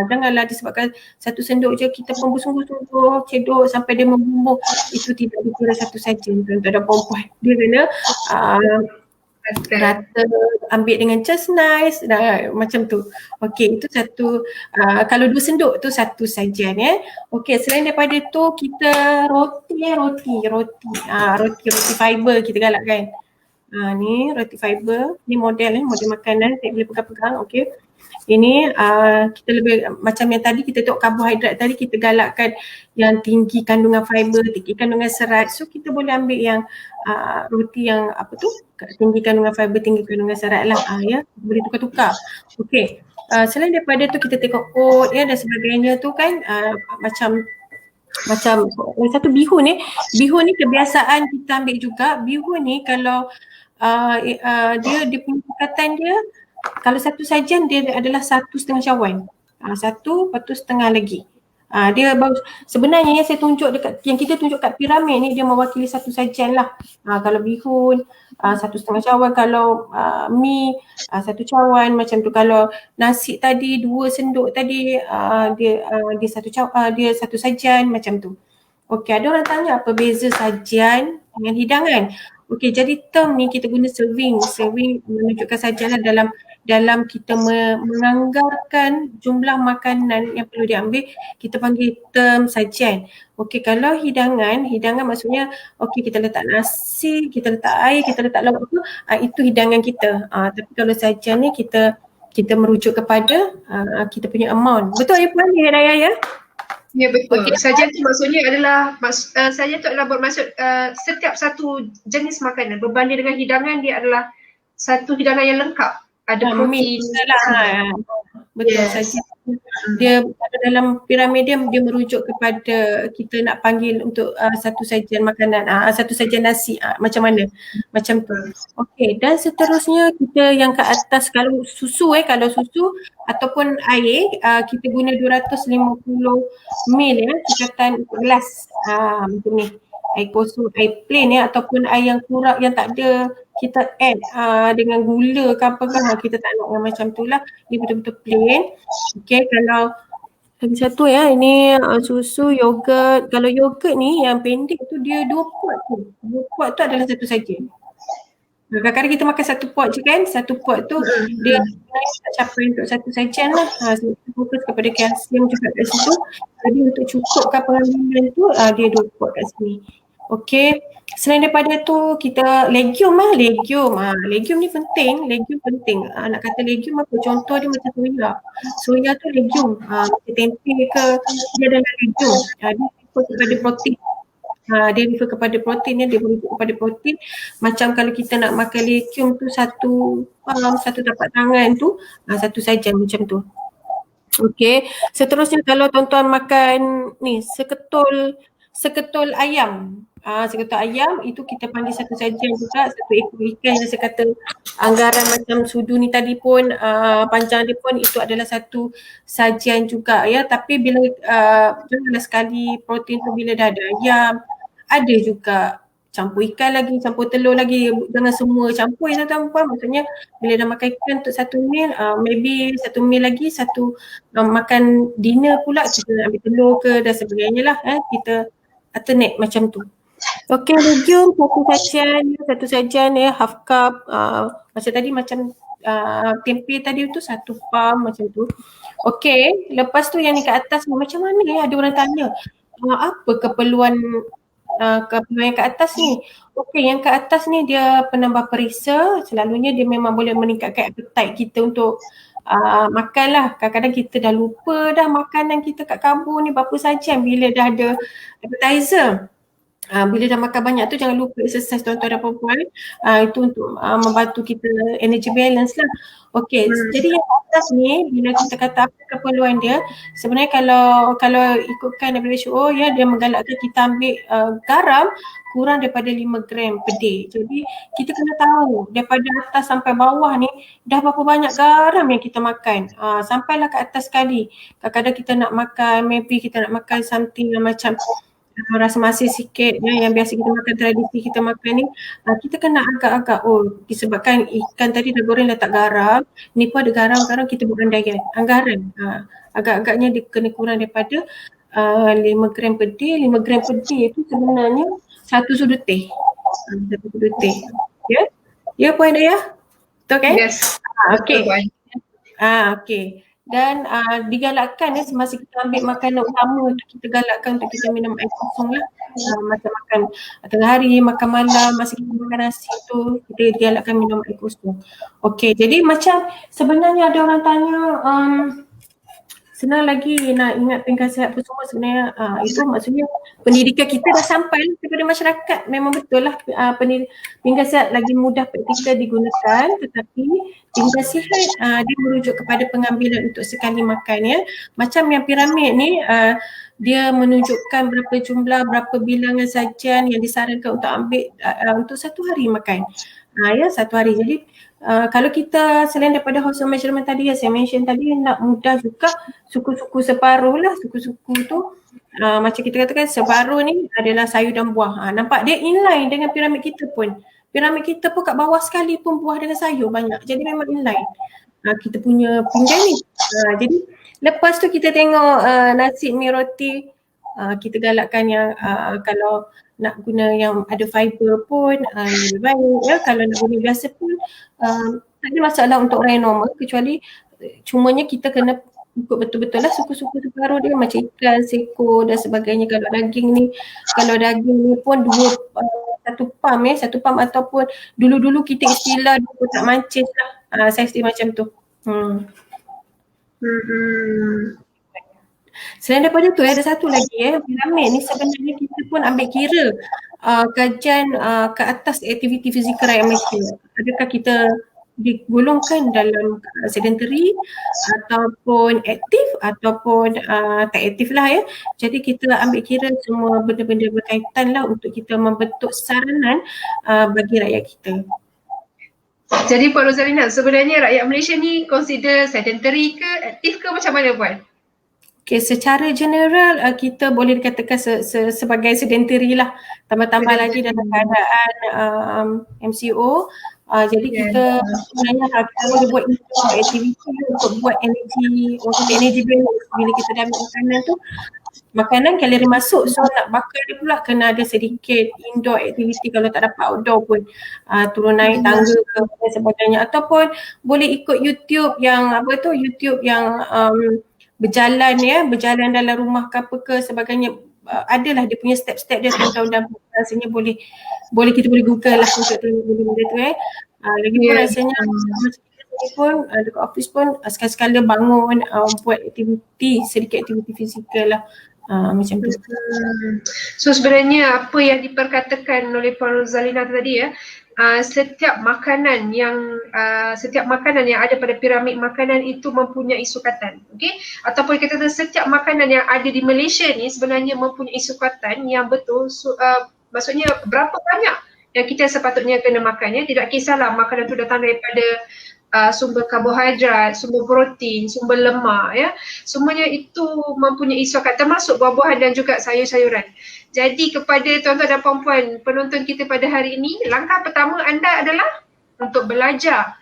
Janganlah disebabkan satu senduk je kita pun bersungguh-sungguh cedok sampai dia membumbung, itu tidak dikira satu sajian tuan-tuan dan perempuan. Dia kena rata, ambil dengan just nice, macam tu. Okey, itu satu, kalau 2 senduk tu satu sajian ya. Okey, selain daripada tu kita roti fiber kita galakkan. Ni roti fiber, ni model makanan, saya boleh pegang-pegang. Okey, ini kita lebih macam yang tadi kita tengok karbohidrat tadi, kita galakkan yang tinggi kandungan fiber, tinggi kandungan serat. So kita boleh ambil yang roti yang apa tu, tinggi kandungan fiber, tinggi kandungan serat lah ya, boleh tukar-tukar. Okey, selain daripada tu kita tengok oat ya dan sebagainya tu kan, macam satu bihun ni kebiasaan kita ambil juga. Bihun ni kalau dia punya tingkatan dia, kalau satu sajian dia adalah 1.5 cawan. Satu, lepas tu setengah lagi. Dia baru, sebenarnya yang saya tunjuk yang kita tunjuk kat piramid ni, dia mewakili satu sajian lah. Kalau bihun 1.5 cawan, kalau mi 1 cawan macam tu. Kalau nasi tadi 2 senduk tadi, dia satu sajian macam tu. Okey, ada orang tanya apa beza sajian dengan hidangan. Okey, jadi term ni kita guna serving menunjukkan sajian dalam kita menganggarkan jumlah makanan yang perlu diambil, kita panggil term sajian. Okey, kalau hidangan maksudnya okey, kita letak nasi, kita letak air, kita letak lauk tu, itu hidangan kita. Tapi kalau sajian ni kita merujuk kepada kita punya amount. Betul ya Puan Hidayah ya? Ya betul. Okay. Sajian tu maksudnya adalah sajian tu adalah bermaksud setiap satu jenis makanan berbanding dengan hidangan, dia adalah satu hidangan yang lengkap. Ada protein. Betul, sajian Dia dalam piramid dia merujuk kepada kita nak panggil untuk satu sajian makanan, satu sajian nasi, macam mana, macam tu. Okey, dan seterusnya kita yang ke atas, kalau susu ataupun air, kita guna 250 ml ikatan gelas, macam ni. Air kosong, air plain ataupun air yang kurang yang tak ada kita add dengan gula ke apa ke, kita tak nak yang macam tu lah. Dia betul-betul plain. Okey, kalau lagi satu ini susu, yogurt. Kalau yogurt ni yang pendek tu dia 2 pot tu. 2 pot tu adalah satu sajian. Kadang-kadang kita makan satu pot je kan, satu pot tu dia sebenarnya tak capai untuk satu sajian lah. Sebab kita fokus kepada kalsium juga kat situ. Jadi untuk cukupkan pengambilan tu dia 2 pot kat sini. Okey, selain daripada tu kita legium ni penting, nak kata legium apa, contoh dia macam soya tu legium, macam tempe ke, dia adalah legium, dia refer kepada protein. Dia refer kepada protein, dia merujuk kepada protein. Macam kalau kita nak makan legium tu satu tapak tangan tu, satu sajian macam tu. Okey, seterusnya kalau tuan-tuan makan ni seketul ayam. Seketul ayam itu kita panggil satu sajian juga, satu ekor ikan yang saya kata anggaran macam sudu ni tadi pun, panjang dia pun itu adalah satu sajian juga ya. Tapi bila janganlah sekali protein tu bila dah ada ayam, ada juga campur ikan lagi, campur telur lagi, jangan semua campur ya tuan-tuan. Maksudnya bila dah makan ikan untuk satu meal, maybe satu meal lagi, satu makan dinner pula kita ambil telur ke dan sebagainya lah, kita alternate macam tu. Okey, legium satu sajian half cup, macam tadi macam tempe tadi tu satu palm macam tu. Okey, lepas tu yang ni kat atas ni macam mana ada orang tanya apa keperluan yang ke atas ni. Okey, yang ke atas ni dia penambah perisa, selalunya dia memang boleh meningkatkan appetite kita untuk makan lah. Kadang-kadang kita dah lupa dah makanan kita kat karbo ni berapa sajian bila dah ada appetizer. Bila dah makan banyak tu jangan lupa exercise tuan-tuan dan puan-puan. Itu untuk membantu kita energy balance lah. Okey, jadi yang atas ni bila kita kata apa keperluan dia, sebenarnya kalau ikutkan WHO dia menggalakkan kita ambil garam kurang daripada 5 gram per day. Jadi kita kena tahu daripada atas sampai bawah ni dah berapa banyak garam yang kita makan. Sampailah ke atas sekali. Kadang-kadang kita nak makan, maybe kita nak makan something yang macam rasa masin sikit yang biasa kita makan, tradisi kita makan ni, kita kena agak-agak disebabkan ikan tadi dah goreng letak garam, ni pun ada garam kita buat andaian anggaran, agak-agaknya dia kena kurang daripada 5 gram per day. 5 gram per day itu sebenarnya satu sudut teh. Ya Puan Daya? Betul kan? Yes. Okey. Okey. Dan digalakkan semasa kita ambil makanan utama tu kita galakkan untuk kita minum air kosong lah. Macam makan tengah hari, makan malam, masa kita makan nasi tu kita digalakkan minum air kosong. Okey, jadi macam sebenarnya ada orang tanya senang lagi nak ingat pinggan sihat apa semua, sebenarnya itu maksudnya pendidikan kita dah sampai kepada masyarakat. Memang betul lah pinggan sihat lagi mudah praktikal digunakan, tetapi pinggan sihat dia merujuk kepada pengambilan untuk sekali makan Macam yang piramid ni dia menunjukkan berapa jumlah, berapa bilangan sajian yang disarankan untuk ambil untuk satu hari makan. Satu hari. Jadi kalau kita selain daripada household measurement tadi yang saya mention tadi, nak mudah juga suku-suku separuh lah. Suku-suku tu macam kita katakan separuh ni adalah sayur dan buah. Nampak dia inline dengan piramid kita pun. Piramid kita pun kat bawah sekali pun buah dengan sayur banyak. Jadi memang inline kita punya pinggan ni. Jadi lepas tu kita tengok nasi mi roti, kita galakkan yang kalau nak guna yang ada fiber pun lebih baik Kalau nak guna biasa pun tak ada masalah untuk orang yang normal, kecuali cumanya kita kena ikut betul-betul lah suku-suku separuh dia macam ikan, seko dan sebagainya. Kalau daging ni pun satu pam ataupun dulu-dulu kita istilah dua tak mancis lah, saya istilah macam tu. Selain daripada tu ada satu lagi piramid ni sebenarnya kita pun ambil kira kajian ke atas aktiviti fizikal rakyat Malaysia. Adakah kita digolongkan dalam sedentary ataupun aktif ataupun tak aktif lah ya. Jadi kita ambil kira semua benda-benda berkaitan lah untuk kita membentuk saranan bagi rakyat kita. Jadi Puan Rozalina, sebenarnya rakyat Malaysia ni consider sedentary ke, aktif ke, macam mana Puan? Okay, secara general kita boleh dikatakan sebagai sedentary lah, tambah-tambah lagi dalam keadaan MCO. Jadi kita sebenarnya kita boleh buat aktiviti untuk buat energi, untuk energy balance. Bila kita dah ambil makanan tu, makanan kalori masuk, so nak bakar dia pula kena ada sedikit indoor activity, kalau tak dapat outdoor pun turun naik tangga ke dan sebagainya, ataupun boleh ikut YouTube yang YouTube yang berjalan ya, berjalan dalam rumah ke apa ke sebagainya. Adalah dia punya step-step dia, tuan-tuan dan rasanya boleh kita boleh google lah untuk tengok benda-benda tu lagipun rasanya pun dekat office pun sekali-sekala bangun buat aktiviti, sedikit aktiviti fizikal lah. Macam tu. So sebenarnya apa yang diperkatakan oleh Puan Rozalina tadi setiap makanan yang ada pada piramid makanan itu mempunyai sukatan, okey? Ataupun kita kata setiap makanan yang ada di Malaysia ni sebenarnya mempunyai sukatan yang betul. Maksudnya berapa banyak yang kita sepatutnya kena makan, ya. Tidak kisahlah makanan itu datang daripada sumber karbohidrat, sumber protein, sumber lemak, ya. Semuanya itu mempunyai sukatan, termasuk buah-buahan dan juga sayur-sayuran. Jadi kepada tuan-tuan dan puan-puan penonton kita pada hari ini, langkah pertama anda adalah untuk belajar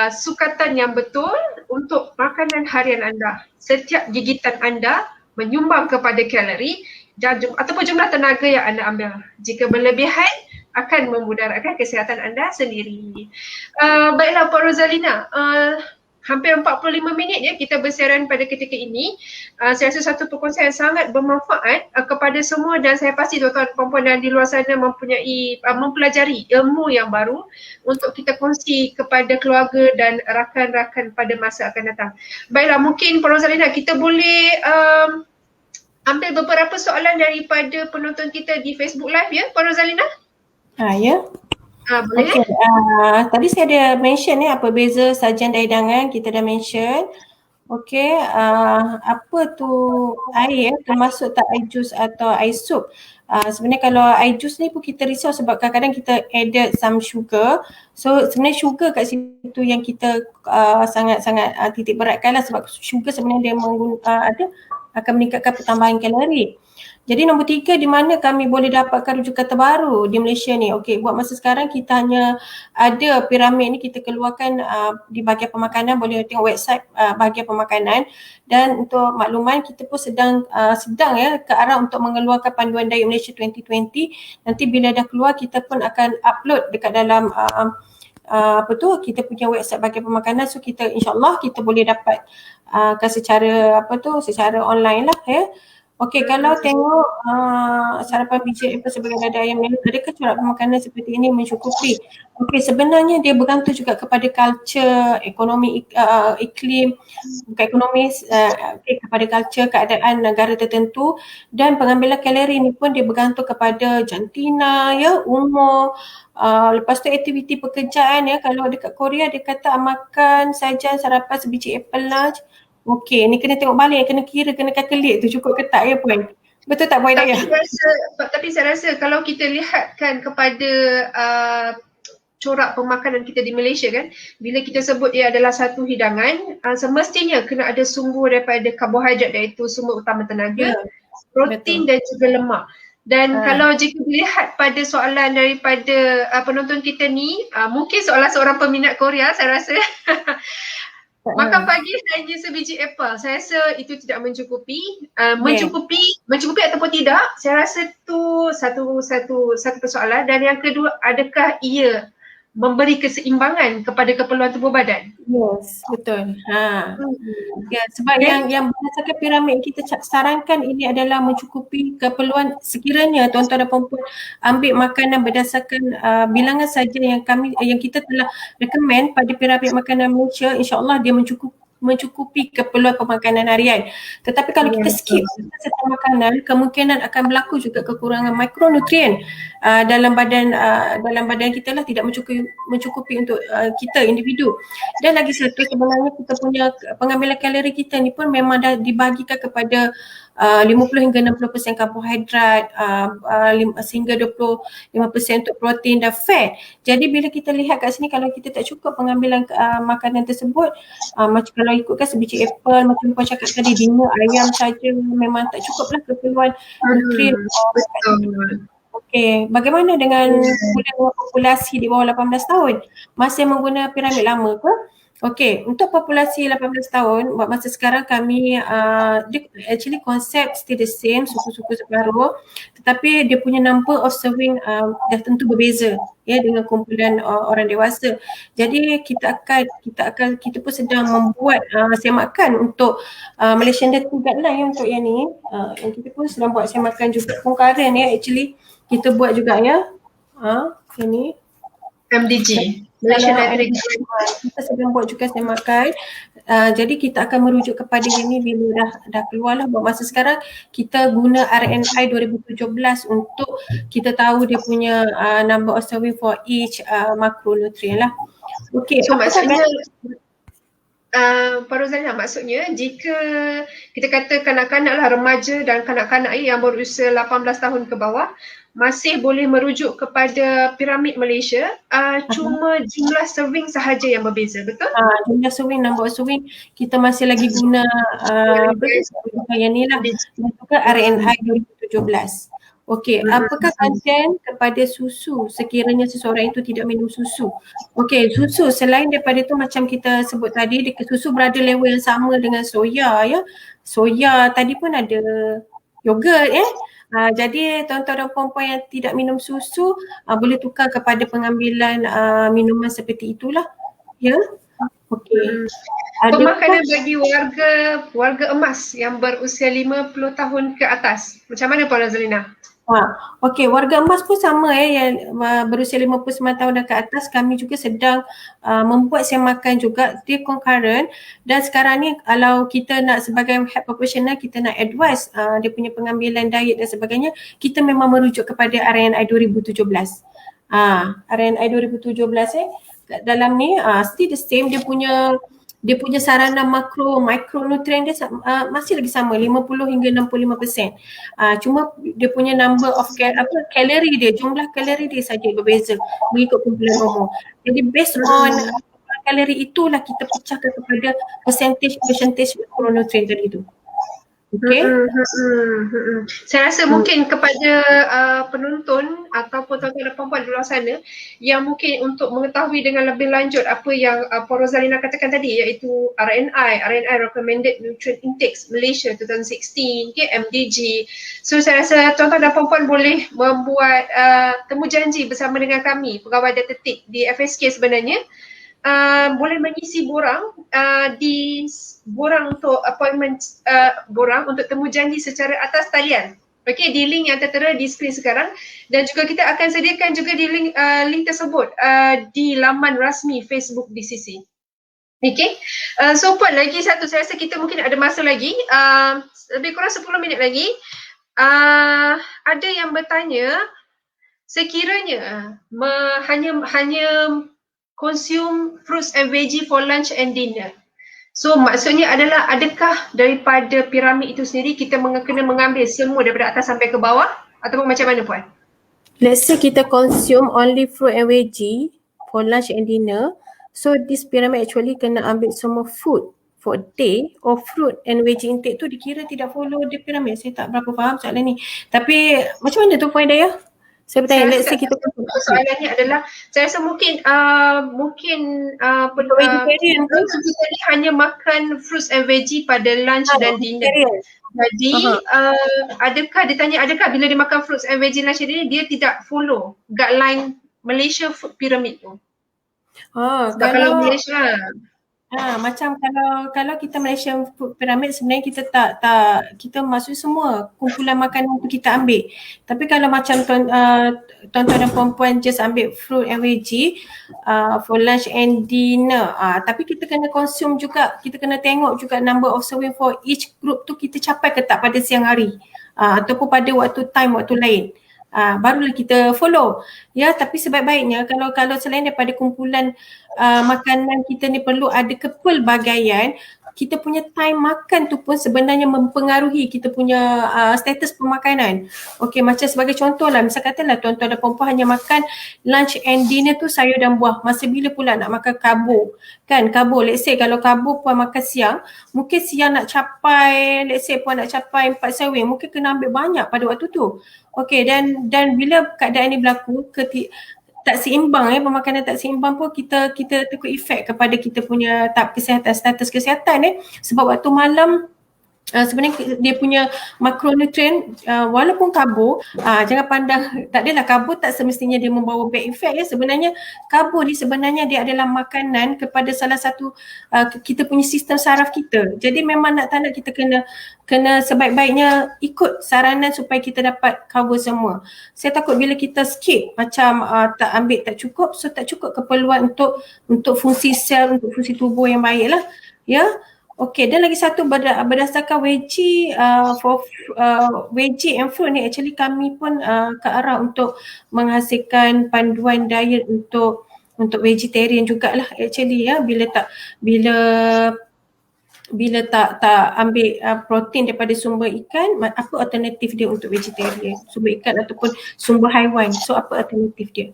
sukatan yang betul untuk makanan harian anda. Setiap gigitan anda menyumbang kepada kalori dan ataupun jumlah tenaga yang anda ambil. Jika berlebihan akan memudaratkan kesihatan anda sendiri. Baiklah Puan Rozalina, hampir 45 minit ya kita bersiaran pada ketika ini. Saya rasa satu perkongsian yang sangat bermanfaat kepada semua, dan saya pasti tuan-tuan dan puan-puan dan di luar sana mempelajari ilmu yang baru untuk kita kongsi kepada keluarga dan rakan-rakan pada masa akan datang. Baiklah, mungkin Puan Rozalina kita boleh ambil beberapa soalan daripada penonton kita di Facebook Live, ya Puan Rozalina? Ya. Boleh. Okay. Tadi saya ada mention apa beza sajian dan hidangan, kita dah mention. Okey, apa tu air termasuk tak air jus atau air sup? Sebenarnya kalau air jus ni pun kita risau sebab kadang-kadang kita added some sugar. So sebenarnya sugar kat situ yang kita sangat-sangat titik beratkan lah, sebab sugar sebenarnya dia akan meningkatkan pertambahan kalori. Jadi nombor 3, di mana kami boleh dapatkan rujukan terbaru di Malaysia ni? Okey, buat masa sekarang kita hanya ada piramid ni kita keluarkan di bahagian pemakanan, boleh tengok website bahagian pemakanan. Dan untuk makluman kita pun sedang ya ke arah untuk mengeluarkan panduan diet Malaysia 2020. Nanti bila dah keluar kita pun akan upload dekat dalam kita punya website bahagian pemakanan. So kita insyaAllah kita boleh dapat secara secara online lah ya. Okey, kalau tengok sarapan biji apple sebagai dada ayam ni, adakah corak pemakanan seperti ini mencukupi? Okey, sebenarnya dia bergantung juga kepada culture, ekonomi, iklim, bukan ekonomi, kepada culture, keadaan negara tertentu, dan pengambilan kalori ni pun dia bergantung kepada jantina, ya, umur. Lepas tu aktiviti pekerjaan ya, kalau dekat Korea dia kata makan saja sarapan sebiji apple lunch. Okey, ni kena tengok balik, kena kira, kena kalkulate tu cukup ke tak ya Puan? Betul tak Puan Daya? Tapi saya rasa kalau kita lihatkan kepada corak pemakanan kita di Malaysia kan, bila kita sebut ia adalah satu hidangan, semestinya kena ada sumber daripada karbohidrat, iaitu sumber utama tenaga, protein dan juga lemak. Dan kalau jika dilihat pada soalan daripada penonton kita ni, mungkin soalan seorang peminat Korea saya rasa makan pagi hanya sebiji apple, saya rasa itu tidak mencukupi. Mencukupi ataupun tidak, saya rasa itu satu persoalan. Dan yang kedua, adakah ia memberi keseimbangan kepada keperluan tubuh badan? Yes, betul. Ya, sebab yang berdasarkan piramid kita sarankan ini adalah mencukupi keperluan. Sekiranya tuan-tuan dan puan-puan ambil makanan berdasarkan bilangan saja yang kita telah recommend pada piramid makanan Malaysia, insya-Allah dia mencukupi keperluan pemakanan harian. Tetapi kalau kita skip serta makanan, kemungkinan akan berlaku juga kekurangan mikronutrien dalam badan kita lah, tidak mencukupi untuk kita individu. Dan lagi satu, sebenarnya kita punya pengambilan kalori kita ni pun memang dah dibahagikan kepada 50 hingga 60% karbohidrat, sehingga 25% untuk protein dan fat. Jadi bila kita lihat kat sini, kalau kita tak cukup pengambilan makanan tersebut, macam kalau ikutkan sebiji apple, macam Puan cakap tadi, 5 ayam saja memang tak cukup lah keperluan nutrien. Betul. Okey, bagaimana dengan populasi di bawah 18 tahun? Masih menggunakan piramid lama ke? Okey, untuk populasi 18 tahun, buat masa sekarang kami, actually konsep still the same, suku-suku separuh, tetapi dia punya number of serving dah tentu berbeza ya dengan kumpulan orang dewasa. Jadi kita pun sedang membuat semakan untuk Malaysian Dietary Guideline ya untuk yang ni. Yang kita pun sedang buat semakan juga concurrent ya, actually kita buat juga ya. Yang ni MDG, Malaysian Dietary Guideline. Kita sedang buat juga semakan. Jadi kita akan merujuk kepada yang ni bila dah keluar lah. Buat masa sekarang kita guna RNI 2017 untuk kita tahu dia punya number of serving for each macronutrient lah. Okey, so maksudnya Pak Rozalina, maksudnya jika kita kata kanak-kanak lah, remaja dan kanak-kanak yang berusia 18 tahun ke bawah masih boleh merujuk kepada piramid Malaysia, cuma jumlah serving sahaja yang berbeza, betul? Jumlah serving, number of serving kita masih lagi guna yang ni lah, dan juga RNI 2017. Okey, apakah konten kepada susu sekiranya seseorang itu tidak minum susu? Okey, susu selain daripada tu macam kita sebut tadi, susu berada level yang sama dengan soya ya. Soya tadi pun ada yogurt ya. Jadi tuan-tuan dan puan-puan yang tidak minum susu boleh tukar kepada pengambilan minuman seperti itulah ya. Okey. Pemakanan bagi warga emas yang berusia 50 tahun ke atas, macam mana Puan Rozalina? Okey, warga emas pun sama yang berusia 59 tahun dan ke atas, kami juga sedang membuat semakan juga, dia concurrent. Dan sekarang ni kalau kita nak sebagai health professional, kita nak advise dia punya pengambilan diet dan sebagainya, kita memang merujuk kepada RNI 2017. RNI 2017 dalam ni still the same, dia punya saranan mikronutrien dia masih lagi sama, 50 hingga 65%. Cuma dia punya number of kalori dia, jumlah kalori dia saja berbeza mengikut kumpulan umur. Jadi based on kalori itulah kita pecahkan kepada percentage mikronutrien tadi tu. Okay. Saya rasa mungkin kepada penonton ataupun tuan-tuan dan puan-puan di luar sana yang mungkin untuk mengetahui dengan lebih lanjut apa yang Puan Rozalina katakan tadi, iaitu RNI Recommended Nutrient Intakes Malaysia 2016, MDG. So saya rasa tuan-tuan dan puan-puan boleh membuat temu janji bersama dengan kami, pegawai dietetik di FSK sebenarnya. Boleh mengisi borang di borang untuk appointment, borang untuk temu janji secara atas talian. Okey, di link yang tertera di skrin sekarang, dan juga kita akan sediakan juga di link tersebut di laman rasmi Facebook DCC. Okey. So Puan, lagi satu, saya rasa kita mungkin ada masa lagi, lebih kurang 10 minit lagi. Ada yang bertanya, sekiranya hanya consume fruits and veggie for lunch and dinner. So maksudnya adalah, adakah daripada piramid itu sendiri kita kena mengambil semua daripada atas sampai ke bawah, ataupun macam mana Puan? Let's say kita consume only fruit and veggie for lunch and dinner. So this pyramid actually kena ambil semua food for day or fruit and veggie intake tu dikira tidak follow the pyramid. Saya tak berapa faham soalan ni. Tapi macam mana tu Puan Daya? Saya bertanya, let's say kita soalannya adalah, saya rasa mungkin vegetarian kita ni hanya makan fruits and veggie pada lunch dan dinner. Jadi adakah dia tanya, adakah bila dia makan fruits and veggie lunch and dinner dia tidak follow guideline Malaysia Food Pyramid tu? Kalau Malaysia Macam kalau kita Malaysian Food Pyramid sebenarnya kita kita maksud semua kumpulan makanan tu kita ambil. Tapi kalau macam tuan-tuan dan puan-puan just ambil fruit and veggie for lunch and dinner. Tapi kita kena consume juga, kita kena tengok juga number of serving for each group tu kita capai ke tak pada siang hari. Ataupun pada waktu lain. Barulah kita follow. Ya, tapi sebaik-baiknya kalau selain daripada kumpulan makanan kita ni perlu ada kepelbagaian, kita punya time makan tu pun sebenarnya mempengaruhi kita punya status pemakanan. Okey, macam sebagai contoh lah, misal katalah tuan-tuan dan puan-puan hanya makan lunch and dinner tu sayur dan buah. Masa bila pula nak makan karbo? Kan, karbo, let's say kalau karbo puan makan siang, mungkin siang nak capai, let's say puan nak capai 4 serving, mungkin kena ambil banyak pada waktu tu. Okey, dan bila keadaan ni berlaku, tak seimbang pemakanan tak seimbang pun kita takut efek kepada kita punya tahap kesihatan, status kesihatan sebab waktu malam sebenarnya dia punya makronutrien walaupun karbo, jangan pandang, tak adalah karbo tak semestinya dia membawa bad effect sebenarnya karbo ni sebenarnya dia adalah makanan kepada salah satu kita punya sistem saraf kita. Jadi memang nak tak nak kita kena sebaik-baiknya ikut saranan supaya kita dapat cover semua. Saya takut bila kita skip macam tak ambil tak cukup, so tak cukup keperluan untuk fungsi sel, untuk fungsi tubuh yang baik lah. Ya. Okey, dan lagi satu berdasarkan veggie veggie and fruit ni actually kami pun ke arah untuk menghasilkan panduan diet untuk vegetarian jugalah actually ya, bila tak ambil protein daripada sumber ikan, apa alternatif dia untuk vegetarian? Sumber ikan ataupun sumber haiwan. So apa alternatif dia?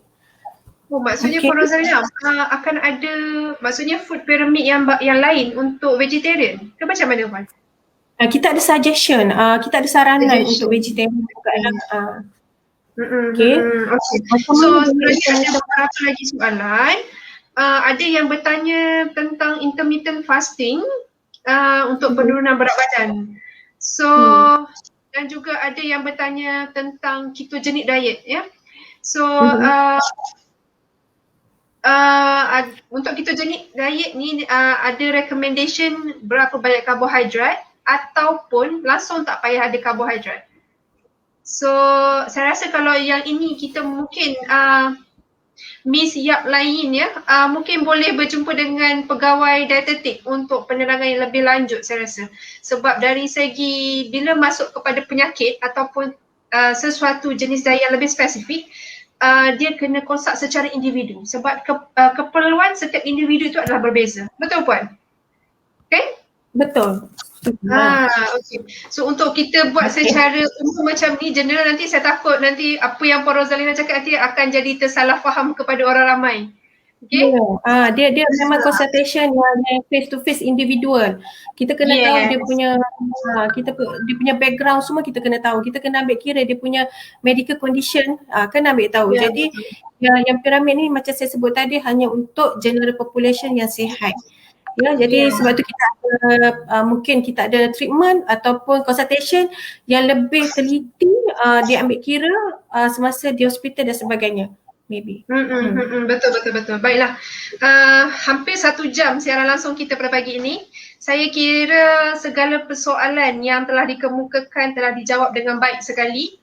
Oh, maksudnya Puan Rosalia akan ada maksudnya food pyramid yang lain untuk vegetarian ke macam mana Puan? Kita ada suggestion, kita ada saranan untuk vegetarian juga lah. Okay. So sebenarnya ada beberapa lagi soalan. Ada yang bertanya tentang intermittent fasting untuk penurunan berat badan. So dan juga ada yang bertanya tentang ketogenic diet ya. So untuk ketogenic diet ni ada recommendation berapa banyak karbohidrat ataupun langsung tak payah ada karbohidrat. So saya rasa kalau yang ini kita mungkin Miss Yap lain ya, mungkin boleh berjumpa dengan pegawai dietetik untuk penerangan yang lebih lanjut saya rasa. Sebab dari segi bila masuk kepada penyakit ataupun sesuatu jenis diet yang lebih spesifik, dia kena konsult secara individu sebab keperluan setiap individu itu adalah berbeza. Betul Puan? Okay? Betul. Okay. So untuk kita buat secara umum macam ni, general, nanti saya takut nanti apa yang Puan Rosalina cakap nanti akan jadi tersalah faham kepada orang ramai. Okay? Dia memang consultation yang face to face individual. Kita kena tahu dia punya background semua, kita kena tahu. Kita kena ambil kira dia punya medical condition, kena ambil tahu. Jadi yang piramid ni macam saya sebut tadi hanya untuk general population yang sihat. Ya, jadi sebab tu kita ada mungkin kita ada treatment ataupun consultation yang lebih teliti diambil kira semasa di hospital dan sebagainya. Maybe. Betul. Baiklah. Hampir 1 jam siaran langsung kita pada pagi ini. Saya kira segala persoalan yang telah dikemukakan telah dijawab dengan baik sekali.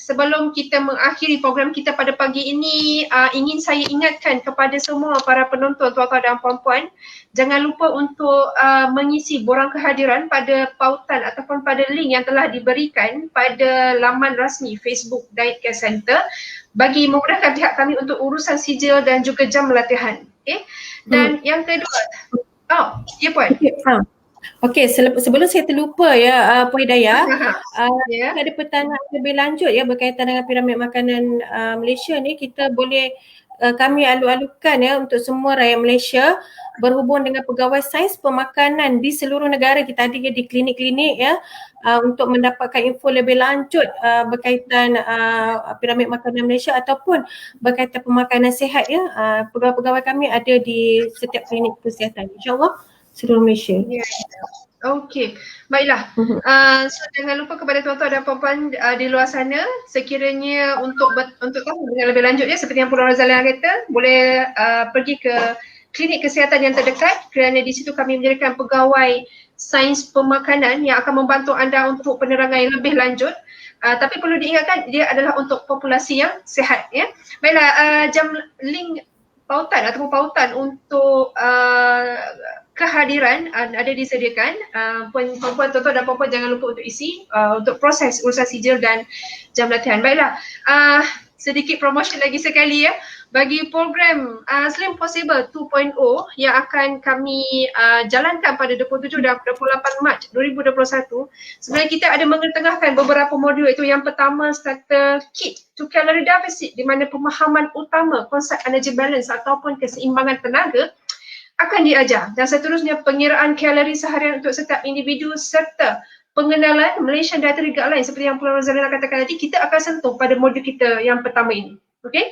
Sebelum kita mengakhiri program kita pada pagi ini, ingin saya ingatkan kepada semua para penonton, tuan-tuan dan puan-puan, jangan lupa untuk mengisi borang kehadiran pada pautan ataupun pada link yang telah diberikan pada laman rasmi Facebook Diet Care Center bagi memudahkan pihak kami untuk urusan sijil dan juga jam latihan. Okay? Dan yang kedua, ya Puan. Okey, sebelum saya terlupa ya Puan Hidayah, ada pertanyaan lebih lanjut ya berkaitan dengan piramid makanan Malaysia ni, kita boleh kami alu-alukan ya untuk semua rakyat Malaysia berhubung dengan pegawai sains pemakanan di seluruh negara. Kita ada di klinik-klinik ya untuk mendapatkan info lebih lanjut berkaitan piramid makanan Malaysia ataupun berkaitan pemakanan sihat ya. Pegawai-pegawai kami ada di setiap klinik kesihatan, InsyaAllah seluruh Malaysia. Okey, baiklah. So jangan lupa kepada tuan-tuan dan puan-puan di luar sana, sekiranya untuk tahu dengan lebih lanjut ya, seperti yang Puan Rosalia kata, boleh pergi ke klinik kesihatan yang terdekat, kerana di situ kami menyediakan pegawai sains pemakanan yang akan membantu anda untuk penerangan yang lebih lanjut. Tapi perlu diingatkan dia adalah untuk populasi yang sihat, ya. Baiklah, jam link pautan ataupun pautan untuk kehadiran ada disediakan. Perempuan tuan-tuan dan puan-puan jangan lupa untuk isi untuk proses urusan sijil dan jam latihan. Baiklah, sedikit promotion lagi sekali, ya, bagi program Slim Possible 2.0 yang akan kami jalankan pada 27 dan 28 Mac 2021. Sebenarnya kita ada mengetengahkan beberapa modul, iaitu yang pertama starter kit to calorie deficit, di mana pemahaman utama konsep energy balance ataupun keseimbangan tenaga akan diajar, dan seterusnya pengiraan kalori seharian untuk setiap individu serta pengenalan Malaysian Dietary Guidelines seperti yang Puan Rozalina katakan tadi. Kita akan sentuh pada modul kita yang pertama ini. Okey?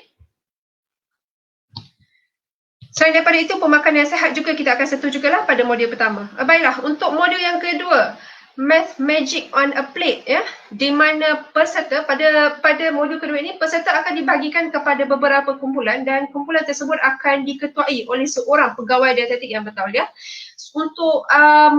Selain daripada itu, pemakanan yang sihat juga kita akan sentuh jugalah pada modul pertama. Baiklah, untuk modul yang kedua, Math Magic on a Plate, ya, di mana peserta pada modul kedua ini peserta akan dibagikan kepada beberapa kumpulan, dan kumpulan tersebut akan diketuai oleh seorang pegawai dietetik yang bertauliah, ya, untuk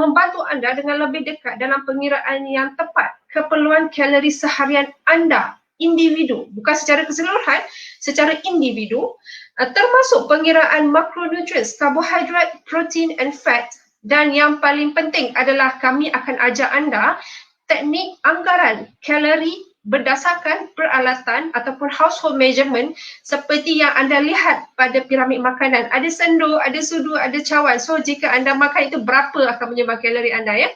membantu anda dengan lebih dekat dalam pengiraan yang tepat keperluan kalori seharian anda individu, bukan secara keseluruhan, secara individu, termasuk pengiraan makronutrients, karbohidrat, protein and fat. Dan yang paling penting adalah kami akan ajar anda teknik anggaran kalori berdasarkan peralatan ataupun household measurement seperti yang anda lihat pada piramid makanan. Ada sendu, ada sudu, ada cawan. So jika anda makan itu, berapa akan menyumbang kalori anda, ya.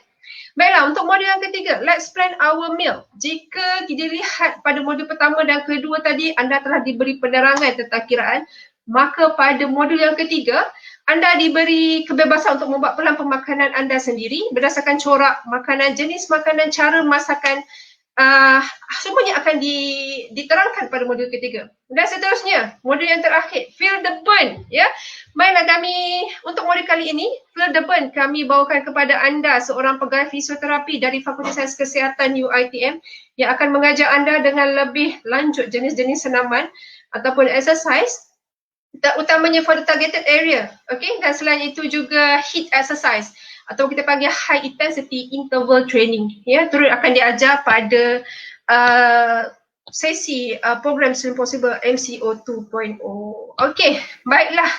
Baiklah, untuk modul yang ketiga, let's plan our meal. Jika kita lihat pada modul pertama dan kedua tadi, anda telah diberi penerangan tentang kiraan, maka pada modul yang ketiga, anda diberi kebebasan untuk membuat pelan pemakanan anda sendiri berdasarkan corak makanan, jenis makanan, cara masakan. Semuanya akan diterangkan pada modul ketiga. Dan seterusnya, modul yang terakhir, feel the burn, ya. Baiklah, kami untuk modul kali ini, feel the burn, kami bawakan kepada anda seorang pegawai fisioterapi dari Fakulti Sains Kesihatan UiTM yang akan mengajar anda dengan lebih lanjut jenis-jenis senaman ataupun exercise, utamanya for the targeted area. Okay, dan selain itu juga HIIT exercise atau kita panggil high intensity interval training, ya, turut akan diajar pada sesi program Slim Possible MCO 2.0. Okey, baiklah.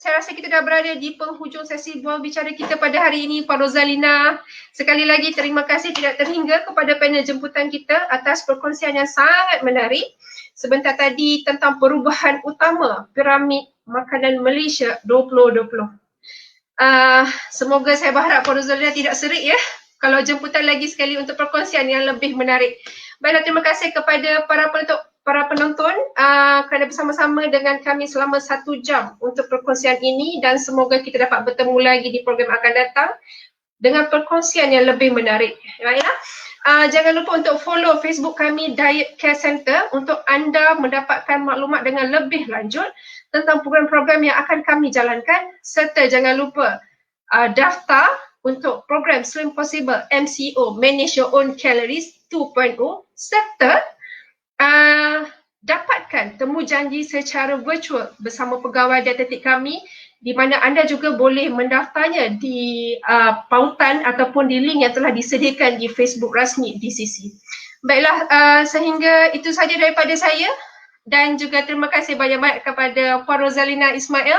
Saya rasa kita dah berada di penghujung sesi bual bicara kita pada hari ini, Puan Rozalina. Sekali lagi terima kasih tidak terhingga kepada panel jemputan kita atas perkongsian yang sangat menarik sebentar tadi tentang perubahan utama piramid makanan Malaysia 2020. Semoga saya berharap Puan Rozalina tidak serik, ya, kalau jemputan lagi sekali untuk perkongsian yang lebih menarik. Baiklah, terima kasih kepada para penonton kerana bersama-sama dengan kami selama 1 jam untuk perkongsian ini, dan semoga kita dapat bertemu lagi di program akan datang dengan perkongsian yang lebih menarik. Baiklah. Jangan lupa untuk follow Facebook kami Diet Care Center untuk anda mendapatkan maklumat dengan lebih lanjut tentang program-program yang akan kami jalankan, serta jangan lupa daftar untuk program Slim Possible MCO Manage Your Own Calories 2.0 serta dapatkan temu janji secara virtual bersama pegawai dietetik kami, di mana anda juga boleh mendaftarnya di pautan ataupun di link yang telah disediakan di Facebook rasmi DCC. Baiklah, sehingga itu saja daripada saya, dan juga terima kasih banyak-banyak kepada Puan Rozalina Ismail.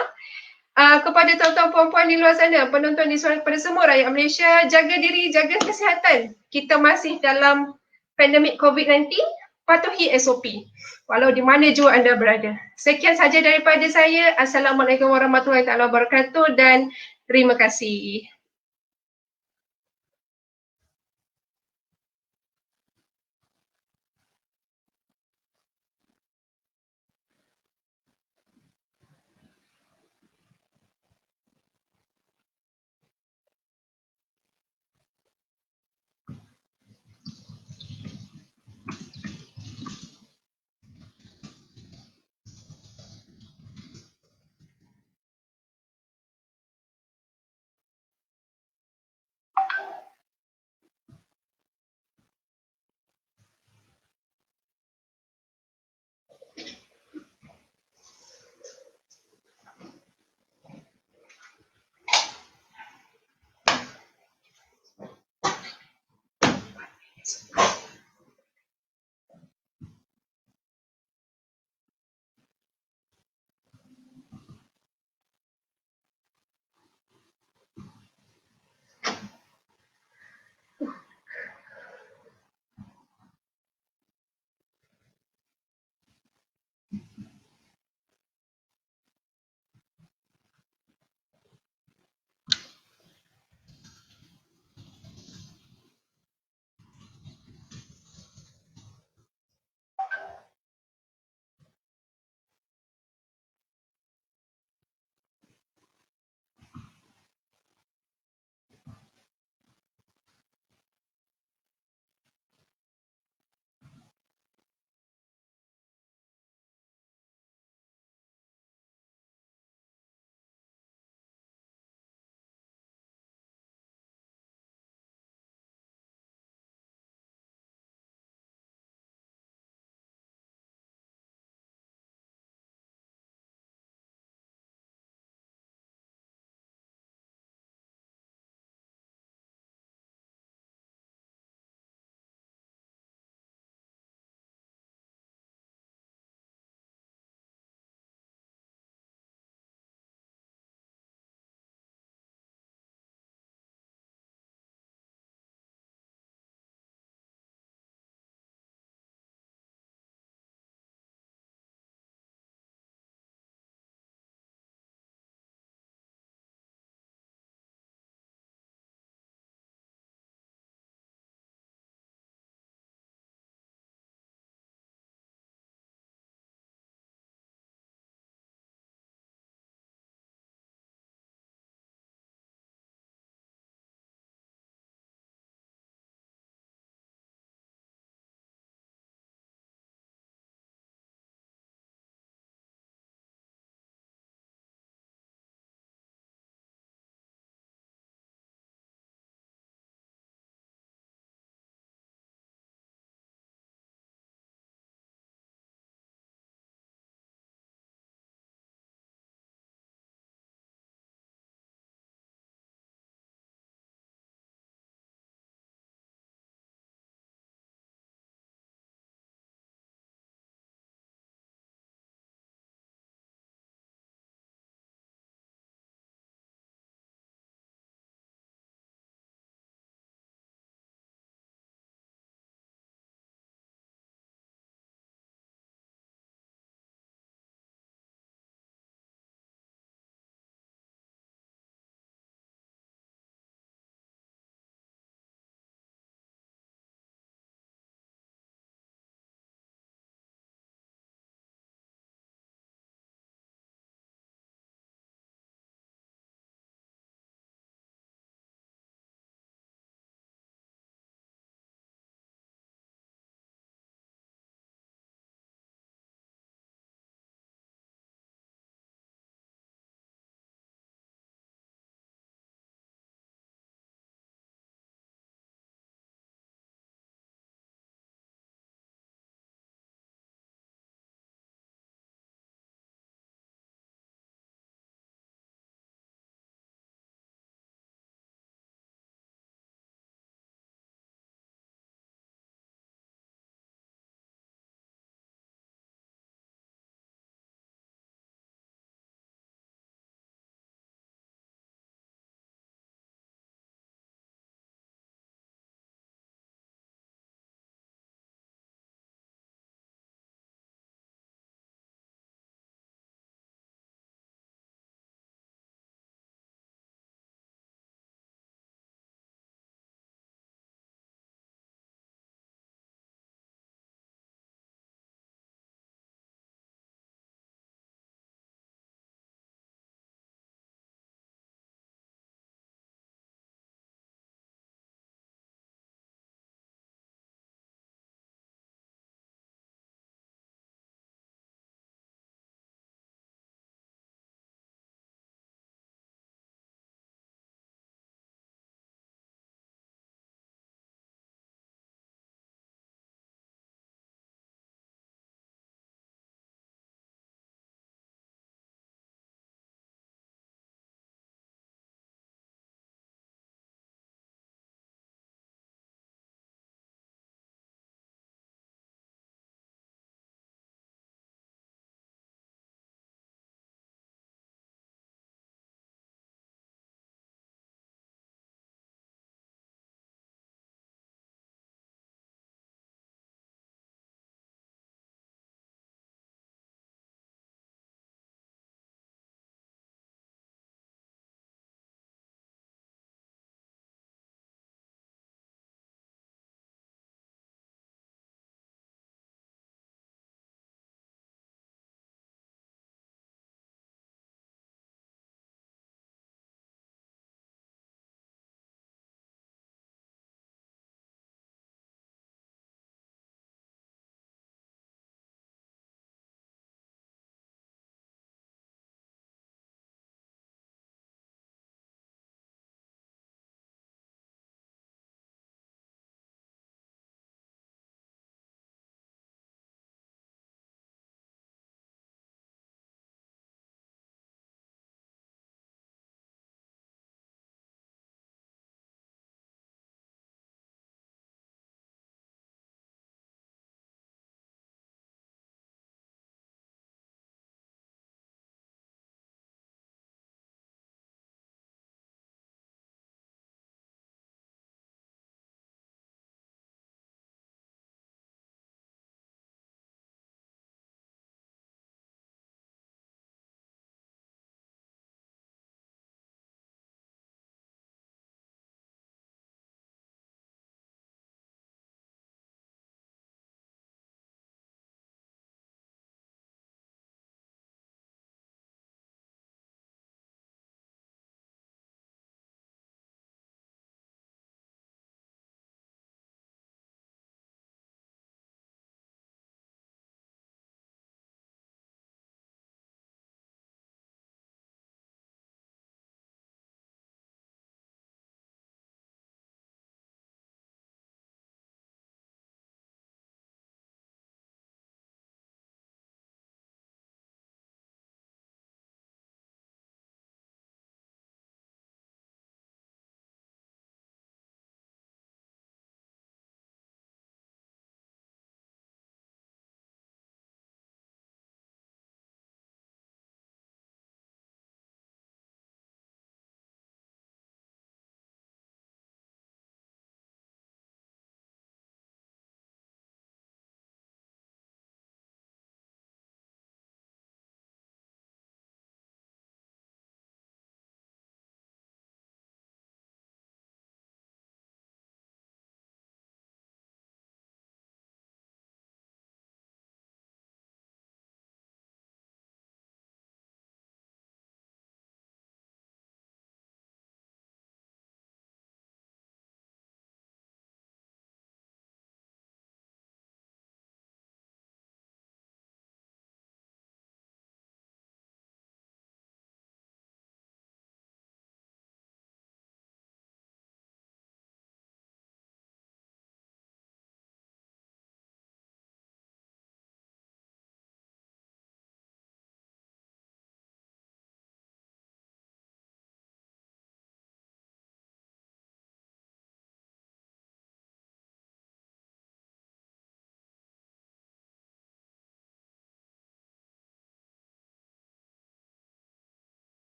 Kepada tuan-tuan puan-puan di luar sana, penonton di suara kepada semua rakyat Malaysia, jaga diri, jaga kesihatan. Kita masih dalam pandemik COVID-19, patuhi SOP walau di mana jua anda berada. Sekian saja daripada saya. Assalamualaikum warahmatullahi wabarakatuh dan terima kasih.